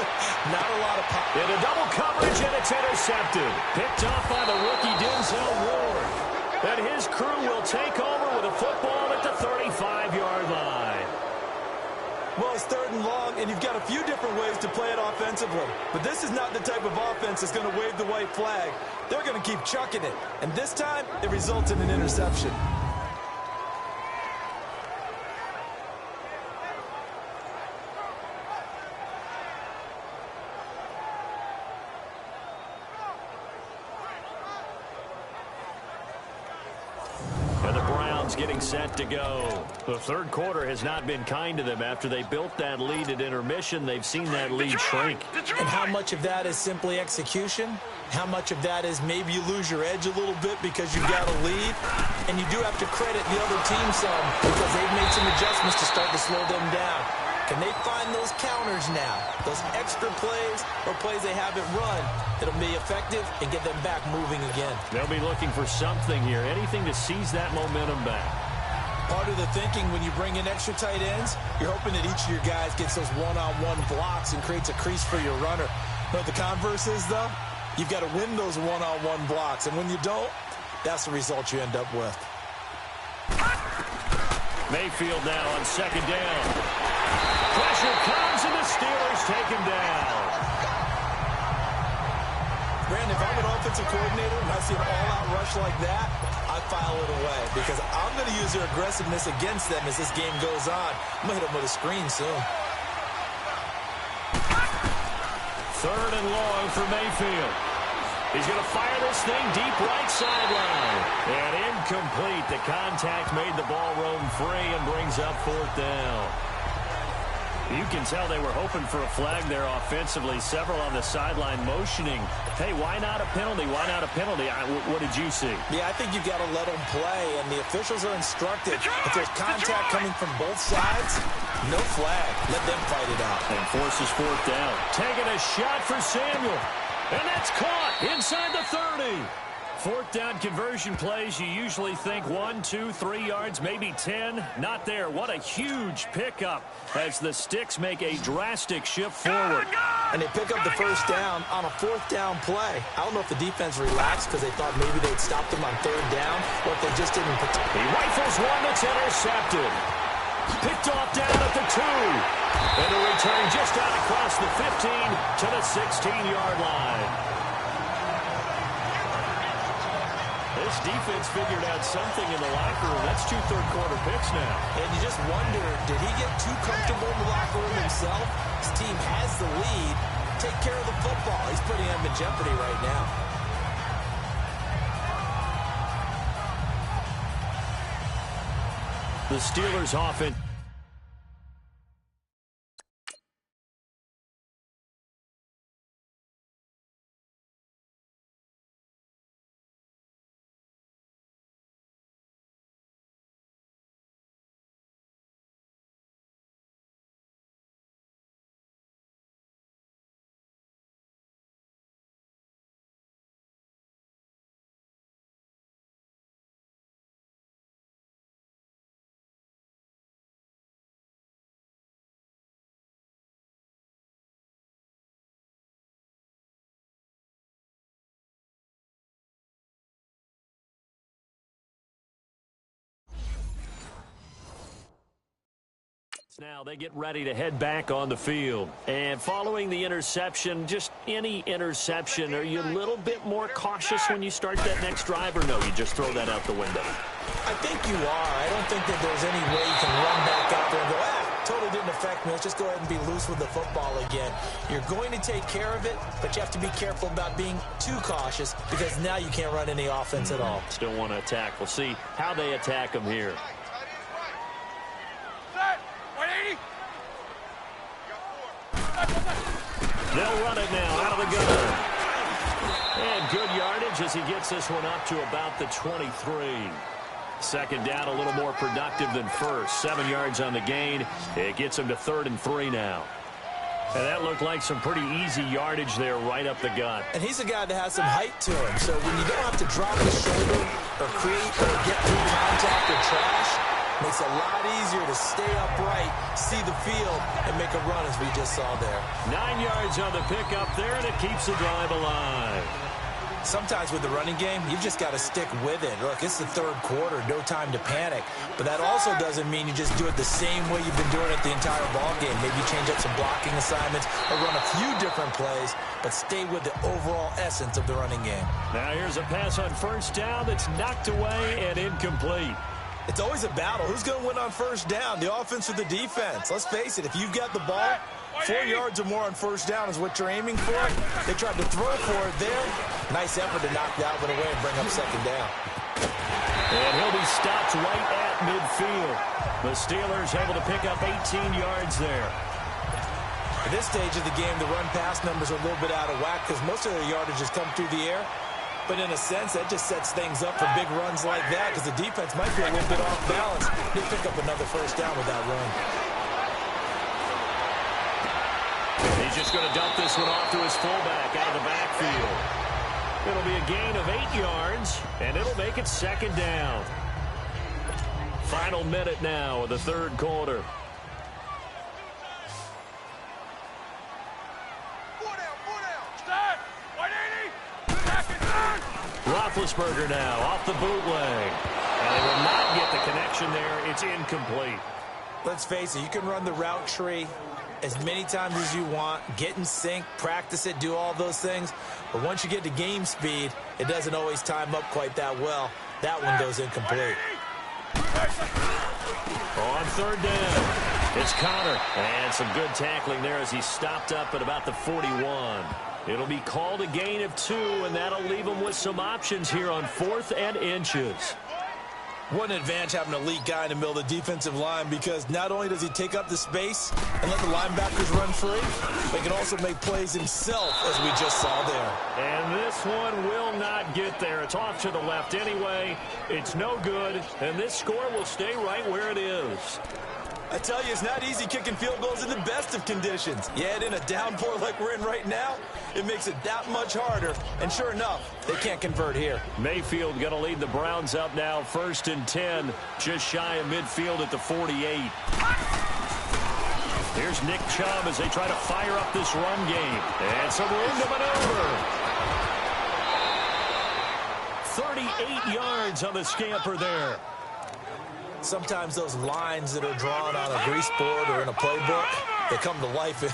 Not a lot of pop. In a double coverage, and it's intercepted. Picked off by the rookie Denzel Ward. And his crew will take over with a football at the 35-yard line. Well, it's 3rd and long, and you've got a few different ways to play it offensively. But this is not the type of offense that's going to wave the white flag. They're going to keep chucking it. And this time, it results in an interception. And the Browns getting set to go. The 3rd quarter has not been kind to them. After they built that lead at intermission, they've seen that lead shrink. And how much of that is simply execution? How much of that is maybe you lose your edge a little bit because you've got a lead? And you do have to credit the other team some because they've made some adjustments to start to slow them down. Can they find those counters now? Those extra plays or plays they haven't run that'll be effective and get them back moving again. They'll be looking for something here, anything to seize that momentum back. Part of the thinking when you bring in extra tight ends, you're hoping that each of your guys gets those one-on-one blocks and creates a crease for your runner. But the converse is, though, you've got to win those one-on-one blocks. And when you don't, that's the result you end up with. Mayfield now on 2nd down. Pressure comes, and the Steelers take him down. Brandon, if I'm an offensive coordinator and I see an all-out rush like that, I file it away because I'm going to use their aggressiveness against them as this game goes on. I'm going to hit them with a screen soon. 3rd and long for Mayfield. He's going to fire this thing deep right sideline. And incomplete. The contact made the ball roam free and brings up 4th down. You can tell they were hoping for a flag there offensively. Several on the sideline motioning. Hey, why not a penalty? Why not a penalty? What did you see? Yeah, I think you've got to let them play, and the officials are instructed. If there's contact coming from both sides, no flag. Let them fight it out. And forces 4th down. Taking a shot for Samuel. And that's caught inside the 30. 4th down conversion plays, you usually think 1, 2, 3 yards, maybe 10. Not there. What a huge pickup as the Sticks make a drastic shift forward. And they pick up the 1st down on a 4th down play. I don't know if the defense relaxed because they thought maybe they'd stop them on 3rd down or if they just didn't protect. He rifles one that's intercepted. Picked off down at the 2. And a return just out across the 15 to the 16-yard line. This defense figured out something in the locker room. That's 2 third-quarter picks now. And you just wonder, did he get too comfortable in the locker room himself? His team has the lead. Take care of the football. He's putting them in jeopardy right now. The Steelers offense. Now they get ready to head back on the field. And following the interception, just any interception, are you a little bit more cautious when you start that next drive, or no, you just throw that out the window? I think you are. I don't think that there's any way you can run back out there and go, totally didn't affect me. Let's just go ahead and be loose with the football again. You're going to take care of it, but you have to be careful about being too cautious because now you can't run any offense at all. Still want to attack. We'll see how they attack them here. They'll run it now out of the gun. And good yardage as he gets this one up to about the 23. Second down, a little more productive than first. 7 yards on the gain. It gets him to 3rd and 3 now. And that looked like some pretty easy yardage there right up the gut. And he's a guy that has some height to him. So when you don't have to drop the shoulder or create or get through contact or trash, makes it a lot easier to stay upright, see the field, and make a run as we just saw there. 9 yards on the pickup there, and it keeps the drive alive. Sometimes with the running game, you've just got to stick with it. Look, it's the 3rd quarter, no time to panic. But that also doesn't mean you just do it the same way you've been doing it the entire ball game. Maybe change up some blocking assignments or run a few different plays, but stay with the overall essence of the running game. Now here's a pass on 1st down that's knocked away and incomplete. It's always a battle. Who's going to win on 1st down, the offense or the defense? Let's face it, if you've got the ball, 4 yards or more on 1st down is what you're aiming for. They tried to throw for it there. Nice effort to knock that one away and bring up 2nd down. And he'll be stopped right at midfield. The Steelers able to pick up 18 yards there. At this stage of the game, the run-pass numbers are a little bit out of whack because most of their yardage has come through the air. But in a sense, that just sets things up for big runs like that because the defense might be a little bit off balance. They pick up another 1st down with that run. He's just going to dump this one off to his fullback out of the backfield. It'll be a gain of 8 yards, and it'll make it 2nd down. Final minute now of the 3rd quarter. Roethlisberger now off the bootleg. And they will not get the connection there. It's incomplete. Let's face it, you can run the route tree as many times as you want, get in sync, practice it, do all those things. But once you get to game speed, it doesn't always time up quite that well. That one goes incomplete. On 3rd down, it's Connor. And some good tackling there as he stopped up at about the 41. It'll be called a gain of 2, and that'll leave him with some options here on 4th and inches. What an advantage having an elite guy in the middle of the defensive line because not only does he take up the space and let the linebackers run free, but he can also make plays himself, as we just saw there. And this one will not get there. It's off to the left anyway. It's no good, and this score will stay right where it is. I tell you, it's not easy kicking field goals in the best of conditions. Yet in a downpour like we're in right now, it makes it that much harder. And sure enough, they can't convert here. Mayfield going to lead the Browns up now, 1st and 10, just shy of midfield at the 48. Here's Nick Chubb as they try to fire up this run game. And some room to maneuver. 38 yards on the scamper there. Sometimes those lines that are drawn on a grease board or in a playbook, they come to life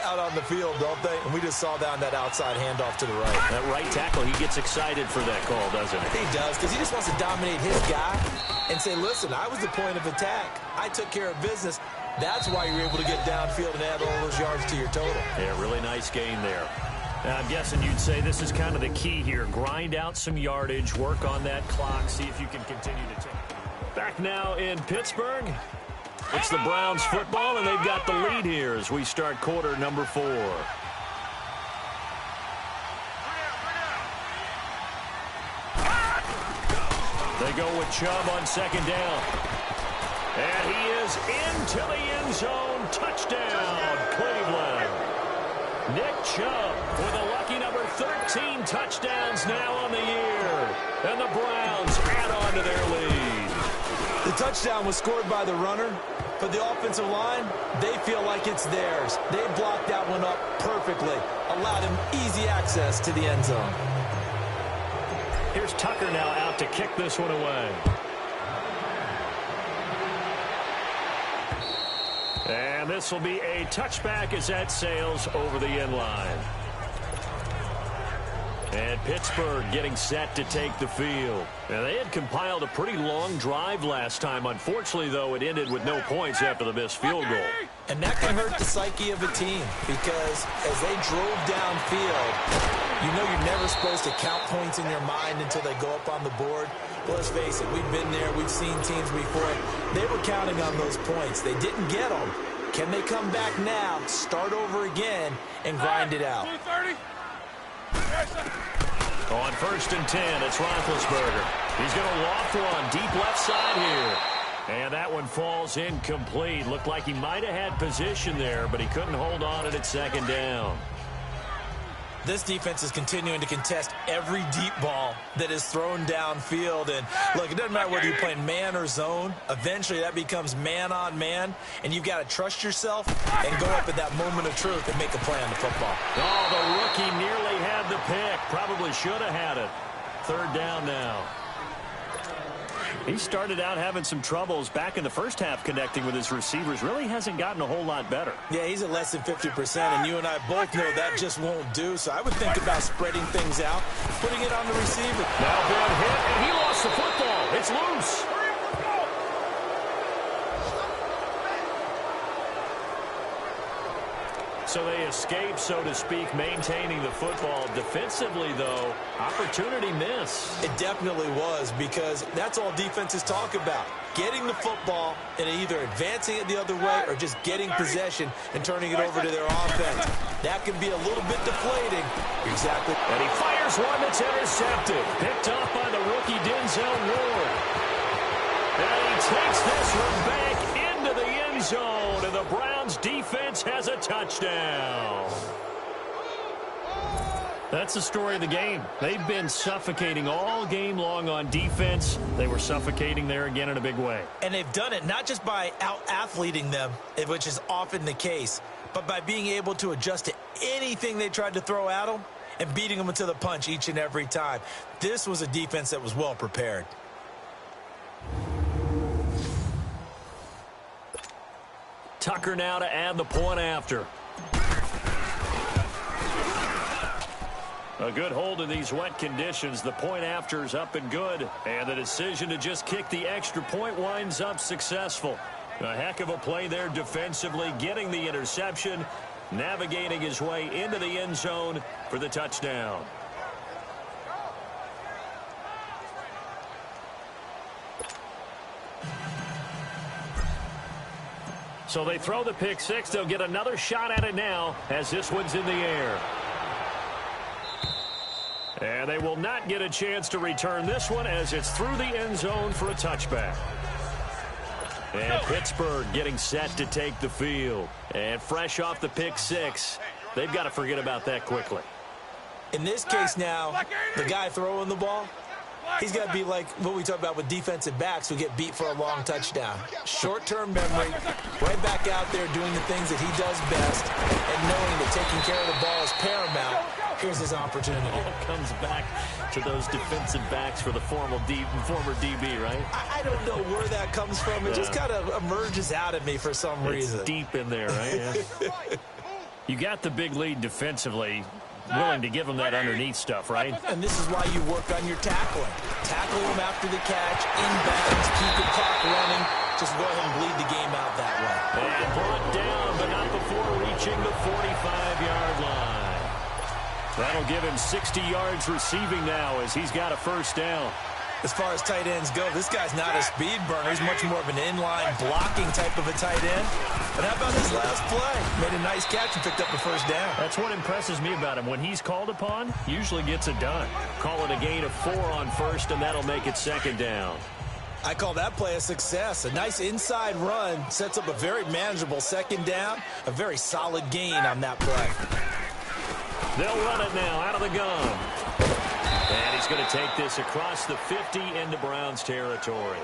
out on the field, don't they? And we just saw down that outside handoff to the right. That right tackle, he gets excited for that call, doesn't he? He does, because he just wants to dominate his guy and say, listen, I was the point of attack. I took care of business. That's why you're able to get downfield and add all those yards to your total. Yeah, really nice gain there. I'm guessing you'd say this is kind of the key here. Grind out some yardage, work on that clock, see if you can continue to take. Back now in Pittsburgh. It's the Browns football, and they've got the lead here as we start quarter number 4. They go with Chubb on 2nd down. And he is into the end zone. Touchdown, Cleveland. Nick Chubb with a lucky number 13 touchdowns now on the year. And the Browns add on to their lead. The touchdown was scored by the runner, but the offensive line, they feel like it's theirs. They blocked that one up perfectly, allowed him easy access to the end zone. Here's Tucker now out to kick this one away. And this will be a touchback as that sails over the end line. And Pittsburgh getting set to take the field. Now, they had compiled a pretty long drive last time. Unfortunately, though, it ended with no points after the missed field goal. And that can hurt the psyche of a team because as they drove downfield, you know you're never supposed to count points in your mind until they go up on the board. But let's face it, we've been there. We've seen teams before. They were counting on those points. They didn't get them. Can they come back now, start over again, and grind it out? 230. On 1st and 10, it's Roethlisberger. He's going to loft one deep left side here. And that one falls incomplete. Looked like he might have had position there, but he couldn't hold on at 2nd down. This defense is continuing to contest every deep ball that is thrown downfield. And, look, it doesn't matter whether you're playing man or zone. Eventually, that becomes man-on-man, and you've got to trust yourself and go up at that moment of truth and make a play on the football. Oh, the rookie nearly had the pick. Probably should have had it. 3rd down now. He started out having some troubles back in the first half connecting with his receivers. Really hasn't gotten a whole lot better. Yeah, he's at less than 50%, and you and I both know that just won't do. So I would think about spreading things out, putting it on the receiver. Now bad hit, and he lost the football. It's loose. So they escape, so to speak, maintaining the football. Defensively, though, opportunity miss. It definitely was, because that's all defenses talk about. Getting the football and either advancing it the other way or just getting possession and turning it over to their offense. That can be a little bit deflating. Exactly. And he fires one that's intercepted. Picked off by the rookie Denzel Ward. And he takes this one back into the end zone, and the Browns defense has a touchdown. That's the story of the game. They've been suffocating all game long on defense. They were suffocating there again in a big way. And they've done it not just by out-athleting them, which is often the case, but by being able to adjust to anything they tried to throw at them and beating them to the punch each and every time. This was a defense that was well prepared. Tucker now to add the point after. A good hold in these wet conditions. The point after is up and good. And the decision to just kick the extra point winds up successful. A heck of a play there defensively, getting the interception, navigating his way into the end zone for the touchdown. So they throw the pick six. They'll get another shot at it now as this one's in the air. And they will not get a chance to return this one as it's through the end zone for a touchback. And Pittsburgh getting set to take the field. And fresh off the pick six, they've got to forget about that quickly. In this case now, the guy throwing the ball, he's got to be like what we talk about with defensive backs who get beat for a long touchdown. Short-term memory, right back out there doing the things that he does best, and knowing that taking care of the ball is paramount. Here's his opportunity. It comes back to those defensive backs for the former DB, right? I don't know where that comes from. It just kind of emerges out of me for some reason. It's deep in there, right? Yeah. You got the big lead defensively. Willing to give them that underneath stuff, right? And this is why you work on your tackling. Tackle them after the catch, inbounds, keep the clock running. Just go ahead and bleed the game out that way. And brought down, but not before reaching the 45-yard line. That'll give him 60 yards receiving now as he's got a first down. As far as tight ends go, this guy's not a speed burner. He's much more of an inline blocking type of a tight end. But how about his last play? Made a nice catch and picked up the first down. That's what impresses me about him. When he's called upon, usually gets it done. Call it a gain of 4 on first, and that'll make it second down. I call that play a success. A nice inside run sets up a very manageable second down. A very solid gain on that play. They'll run it now out of the gun. And he's going to take this across the 50 into Browns territory.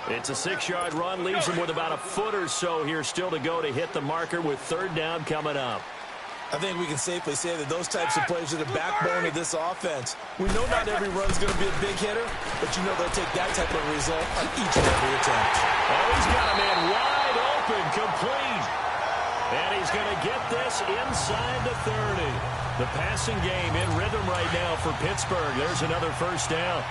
It's a 6-yard run, leaves him with about a foot or so here still to go to hit the marker with third down coming up. I think we can safely say that those types of plays are the backbone of this offense. We know not every run's going to be a big hitter, but you know they'll take that type of result on each and every attempt. Oh, he's got a man wide open, complete. And he's going to get this inside the 30. The passing game in rhythm right now for Pittsburgh. There's another first down.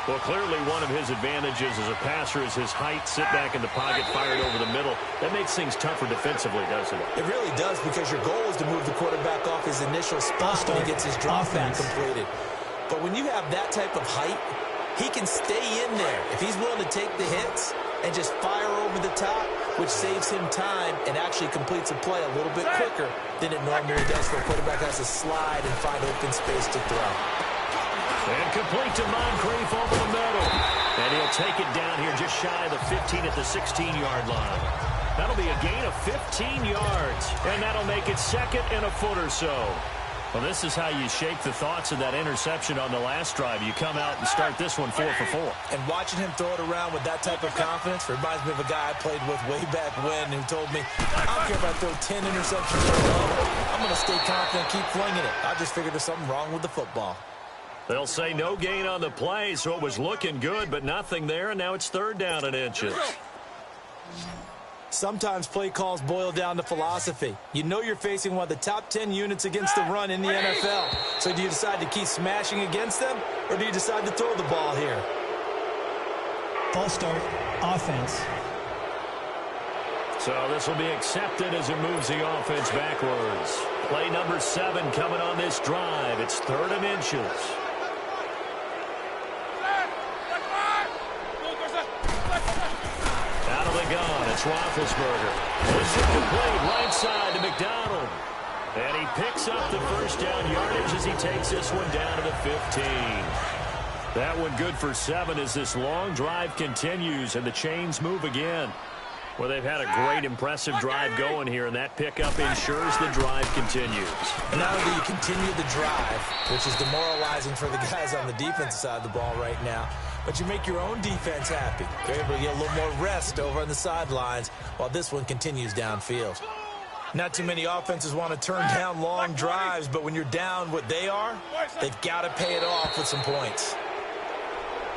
Well, clearly one of his advantages as a passer is his height. Sit back in the pocket, fired over the middle. That makes things tougher defensively, doesn't it? It really does, because your goal is to move the quarterback off his initial spot when he gets his drop back completed. But when you have that type of height, he can stay in there if he's willing to take the hits and just fire over the top, which saves him time and actually completes a play a little bit quicker than it normally does for a quarterback who has to slide and find open space to throw. And complete to Moncrief over the middle. And he'll take it down here just shy of the 15 at the 16-yard line. That'll be a gain of 15 yards. And that'll make it second and a foot or so. Well, this is how you shake the thoughts of that interception on the last drive. You come out and start this one 4 for 4. And watching him throw it around with that type of confidence reminds me of a guy I played with way back when who told me, I don't care if I throw 10 interceptions in a row. I'm going to stay confident and keep flinging it. I just figured there's something wrong with the football. They'll say no gain on the play, so it was looking good, but nothing there, and now it's third down and inches. Sometimes play calls boil down to philosophy. You know you're facing one of the top 10 units against the run in the NFL. So do you decide to keep smashing against them, or do you decide to throw the ball here? False start, offense. So this will be accepted as it moves the offense backwards. Play number 7 coming on this drive. It's third and inches. Out of the gun, it's Roethlisberger. It's incomplete, right side to McDonald. And he picks up the first down yardage as he takes this one down to the 15. That one good for 7 as this long drive continues and the chains move again. Well, they've had a great, impressive drive going here, and that pickup ensures the drive continues. And not only do you continue the drive, which is demoralizing for the guys on the defensive side of the ball right now, but you make your own defense happy. You're able to get a little more rest over on the sidelines while this one continues downfield. Not too many offenses want to turn down long drives, but when you're down what they are, they've got to pay it off with some points.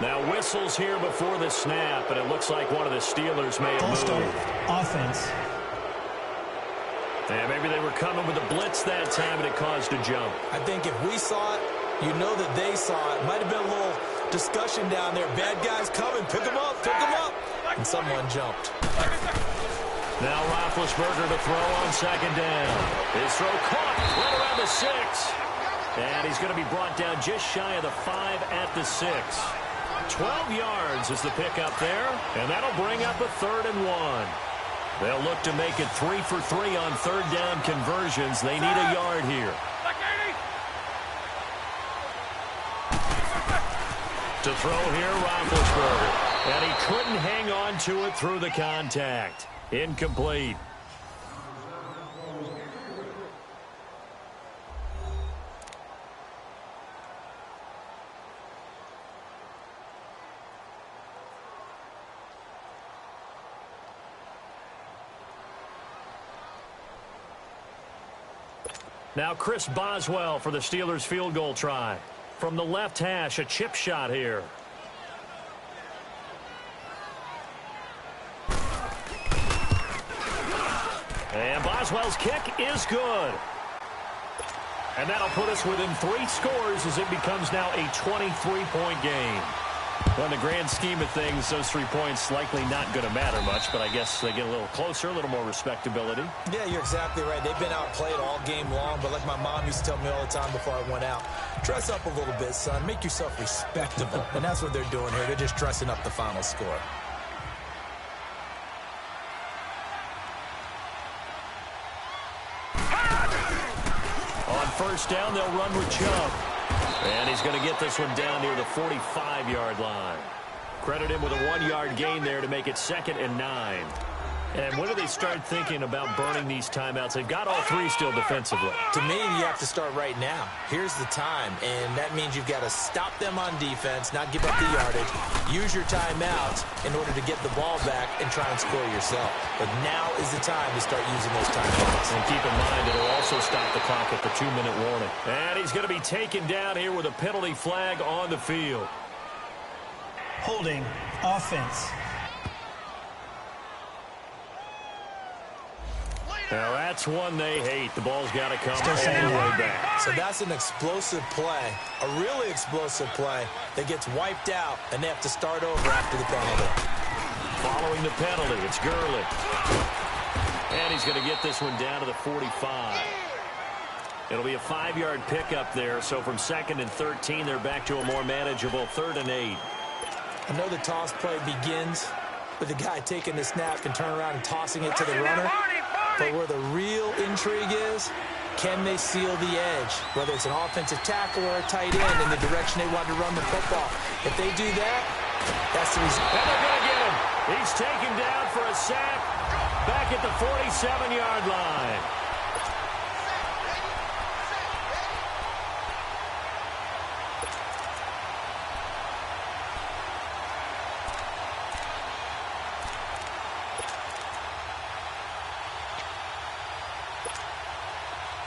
Now whistles here before the snap, and it looks like one of the Steelers may have moved. Start, offense. And maybe they were coming with a blitz that time, and it caused a jump. I think if we saw it, you know that they saw it. Might have been a little discussion down there. Bad guys coming, pick them up, and someone jumped. Now Roethlisberger to throw on second down. His throw caught right around the 6. And he's going to be brought down just shy of the 5 at the 6. 12 yards is the pickup there, and that'll bring up a 3rd and 1. They'll look to make it 3 for 3 on third down conversions. They need a yard here. To throw here, Roethlisberger. And he couldn't hang on to it through the contact. Incomplete. Now Chris Boswell for the Steelers field goal try. From the left hash, a chip shot here. And Boswell's kick is good. And that'll put us within 3 scores as it becomes now a 23-point game. Well, in the grand scheme of things, those 3 points likely not going to matter much, but I guess they get a little closer, a little more respectability. Yeah, you're exactly right. They've been outplayed all game long, but like my mom used to tell me all the time before I went out, dress up a little bit, son. Make yourself respectable. And that's what they're doing here. They're just dressing up the final score. On first down, they'll run with Chubb. And he's going to get this one down near the 45-yard line. Credit him with a 1-yard gain there to make it 2nd and 9. And when do they start thinking about burning these timeouts? They've got all 3 still defensively. To me, you have to start right now. Here's the time, and that means you've got to stop them on defense, not give up the yardage, use your timeouts in order to get the ball back and try and score yourself. But now is the time to start using those timeouts. And keep in mind, it'll also stop the clock at the 2-minute warning. And he's going to be taken down here with a penalty flag on the field. Holding, offense. Now that's one they hate. The ball's got to come all the saying way back. So that's an explosive play, a really explosive play that gets wiped out, and they have to start over after the penalty. Following the penalty, it's Gurley. And he's going to get this one down to the 45. It'll be a 5-yard pickup there, so from 2nd and 13, they're back to a more manageable 3rd and 8. I know the toss play begins with the guy taking the snap and turning around and tossing it to the runner. But where the real intrigue is, can they seal the edge? Whether it's an offensive tackle or a tight end in the direction they want to run the football. If they do that, that's the result. And they're going to get him. He's taken down for a sack back at the 47-yard line.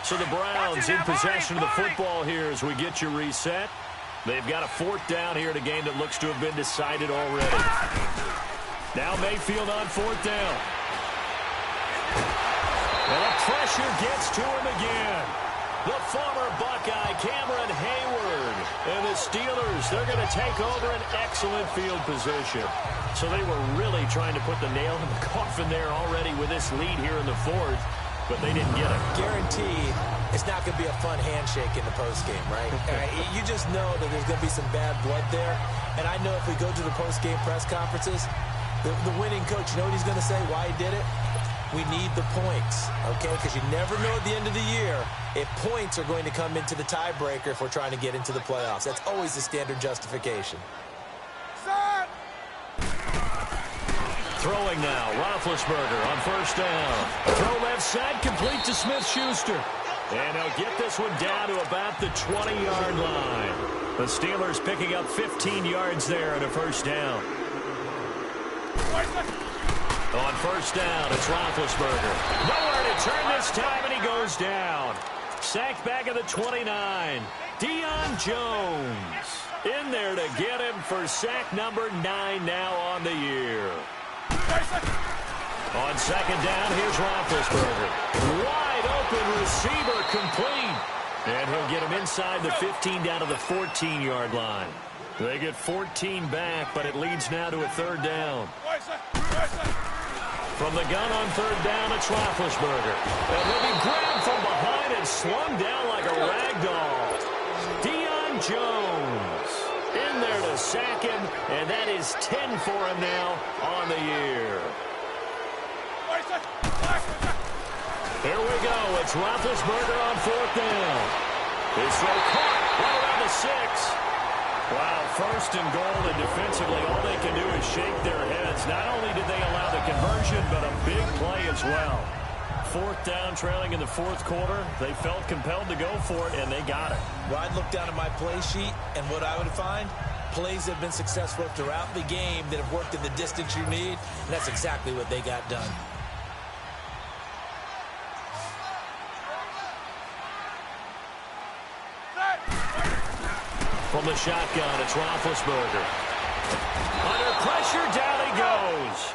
So the Browns in possession of the football here as we get you reset. They've got a 4th down here in a game that looks to have been decided already. Now Mayfield on 4th down. And the pressure gets to him again. The former Buckeye, Cameron Hayward. And the Steelers, they're going to take over an excellent field position. So they were really trying to put the nail in the coffin there already with this lead here in the 4th. But they didn't get it. Guaranteed, it's not going to be a fun handshake in the postgame, right? You just know that there's going to be some bad blood there. And I know if we go to the postgame press conferences, the winning coach, you know what he's going to say, why he did it? We need the points, okay? Because you never know at the end of the year if points are going to come into the tiebreaker if we're trying to get into the playoffs. That's always the standard justification. Throwing now, Roethlisberger on 1st down. Throw left side, complete to Smith-Schuster. And they'll get this one down to about the 20-yard line. The Steelers picking up 15 yards there at a 1st down. On 1st down, it's Roethlisberger. Nowhere to turn this time, and he goes down. Sacked back at the 29. Deion Jones in there to get him for sack number 9 now on the year. On 2nd down, here's Roethlisberger. Wide open receiver complete. And he'll get him inside the 15 down to the 14-yard line. They get 14 back, but it leads now to a 3rd down. From the gun on 3rd down, it's Roethlisberger. And he'll be grabbed from behind and slung down like a rag doll. Deion Jones in there to sack him, and that is 10 for him now on the year. Here we go. It's Roethlisberger on 4th down. His throw caught right around the 6. Wow, 1st and goal, and defensively all they can do is shake their heads. Not only did they allow the conversion, but a big play as well. 4th down, trailing in the 4th quarter. They felt compelled to go for it, and they got it. Well, I'd look down at my play sheet, and what I would find, plays that have been successful throughout the game that have worked in the distance you need, and that's exactly what they got done. From the shotgun, it's Roethlisberger. Under pressure, down he goes.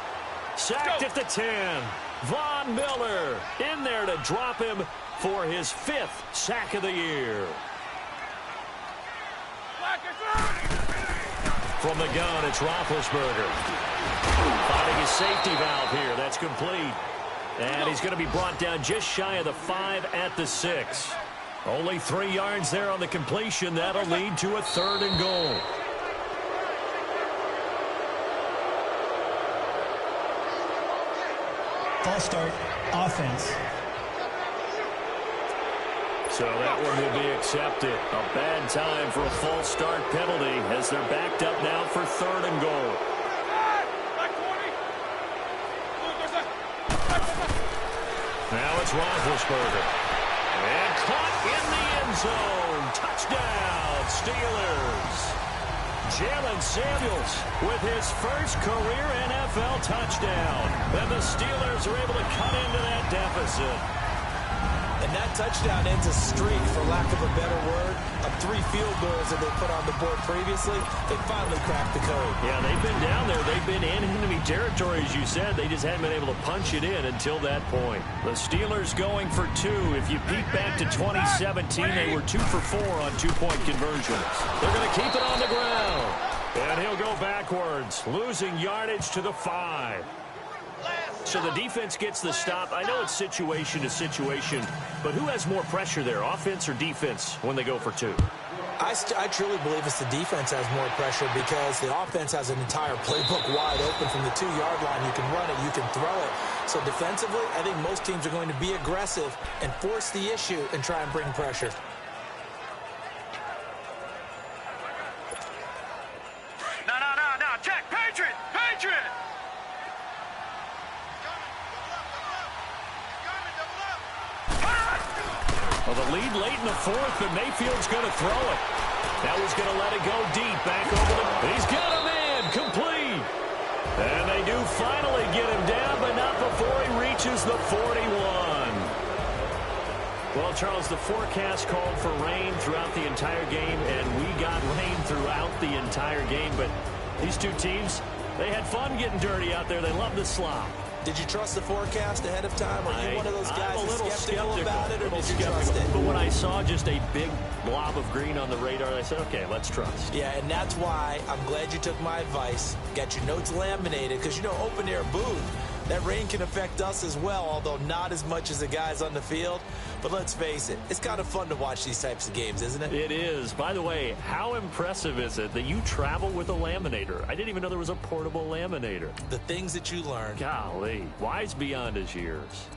Sacked at the 10. Von Miller in there to drop him for his 5th sack of the year. From the gun, it's Roethlisberger. Finding his safety valve here. That's complete. And he's going to be brought down just shy of the 5 at the 6. Only 3 yards there on the completion. That'll lead to a 3rd and goal. False start, offense. So that one will be accepted. A bad time for a false start penalty as they're backed up now for 3rd and goal. Now it's Roethlisberger. And caught in the end zone. Touchdown, Steelers. Jalen Samuels with his first career NFL touchdown. And the Steelers are able to cut into that deficit. And And that touchdown ends a streak, for lack of a better word, of 3 field goals that they put on the board previously. They finally cracked the code. Yeah, they've been down there. They've been in enemy territory, as you said. They just hadn't been able to punch it in until that point. The Steelers going for 2. If you peek back to 2017, they were 2 for 4 on 2-point conversions. They're going to keep it on the ground. And he'll go backwards, losing yardage to the 5. So the defense gets the stop. I know it's situation to situation, but who has more pressure there, offense or defense, when they go for 2? I truly believe it's the defense has more pressure because the offense has an entire playbook wide open from the 2-yard line. You can run it, you can throw it. So defensively, I think most teams are going to be aggressive and force the issue and try and bring pressure. No. Check. Patriot. Well, the lead late in the 4th, but Mayfield's going to throw it. That was going to let it go deep. Back over the... He's got him in. Complete. And they do finally get him down, but not before he reaches the 41. Well, Charles, the forecast called for rain throughout the entire game, and we got rain throughout the entire game. But these two teams, they had fun getting dirty out there. They love the slop. Did you trust the forecast ahead of time? Are you one of those guys I'm a little skeptical skeptical about it, or did you trust it? But when I saw just a big blob of green on the radar, I said, okay, let's trust. Yeah, and that's why I'm glad you took my advice. Got your notes laminated, because, you know, open-air booth, that rain can affect us as well, although not as much as the guys on the field. But let's face it, it's kind of fun to watch these types of games, isn't it? It is. By the way, how impressive is it that you travel with a laminator? I didn't even know there was a portable laminator. The things that you learn. Golly, wise beyond his years.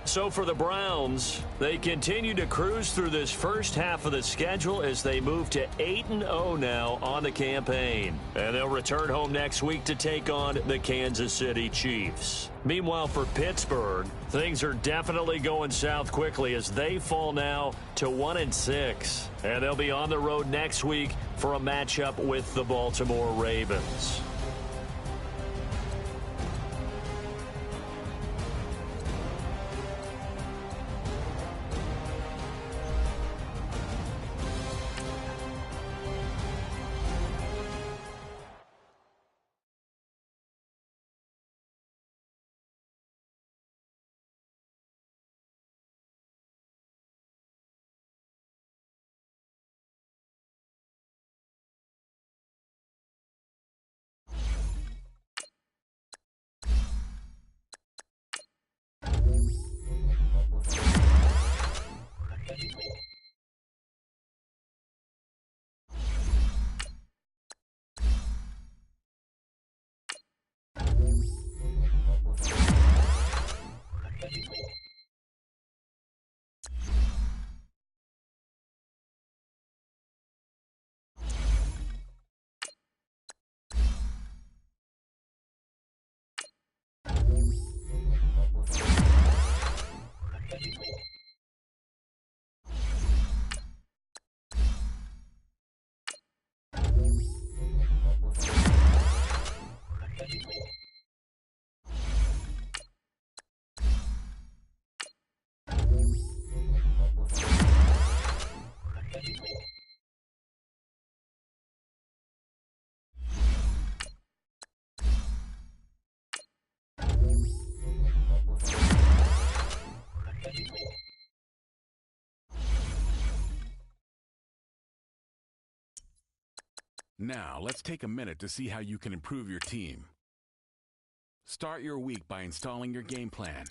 So for the Browns, they continue to cruise through this first half of the schedule as they move to 8-0 now on the campaign. And they'll return home next week to take on the Kansas City Chiefs. Meanwhile, for Pittsburgh, things are definitely going south quickly as they fall now to 1-6. And they'll be on the road next week for a matchup with the Baltimore Ravens. Now, let's take a minute to see how you can improve your team. Start your week by installing your game plan.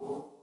You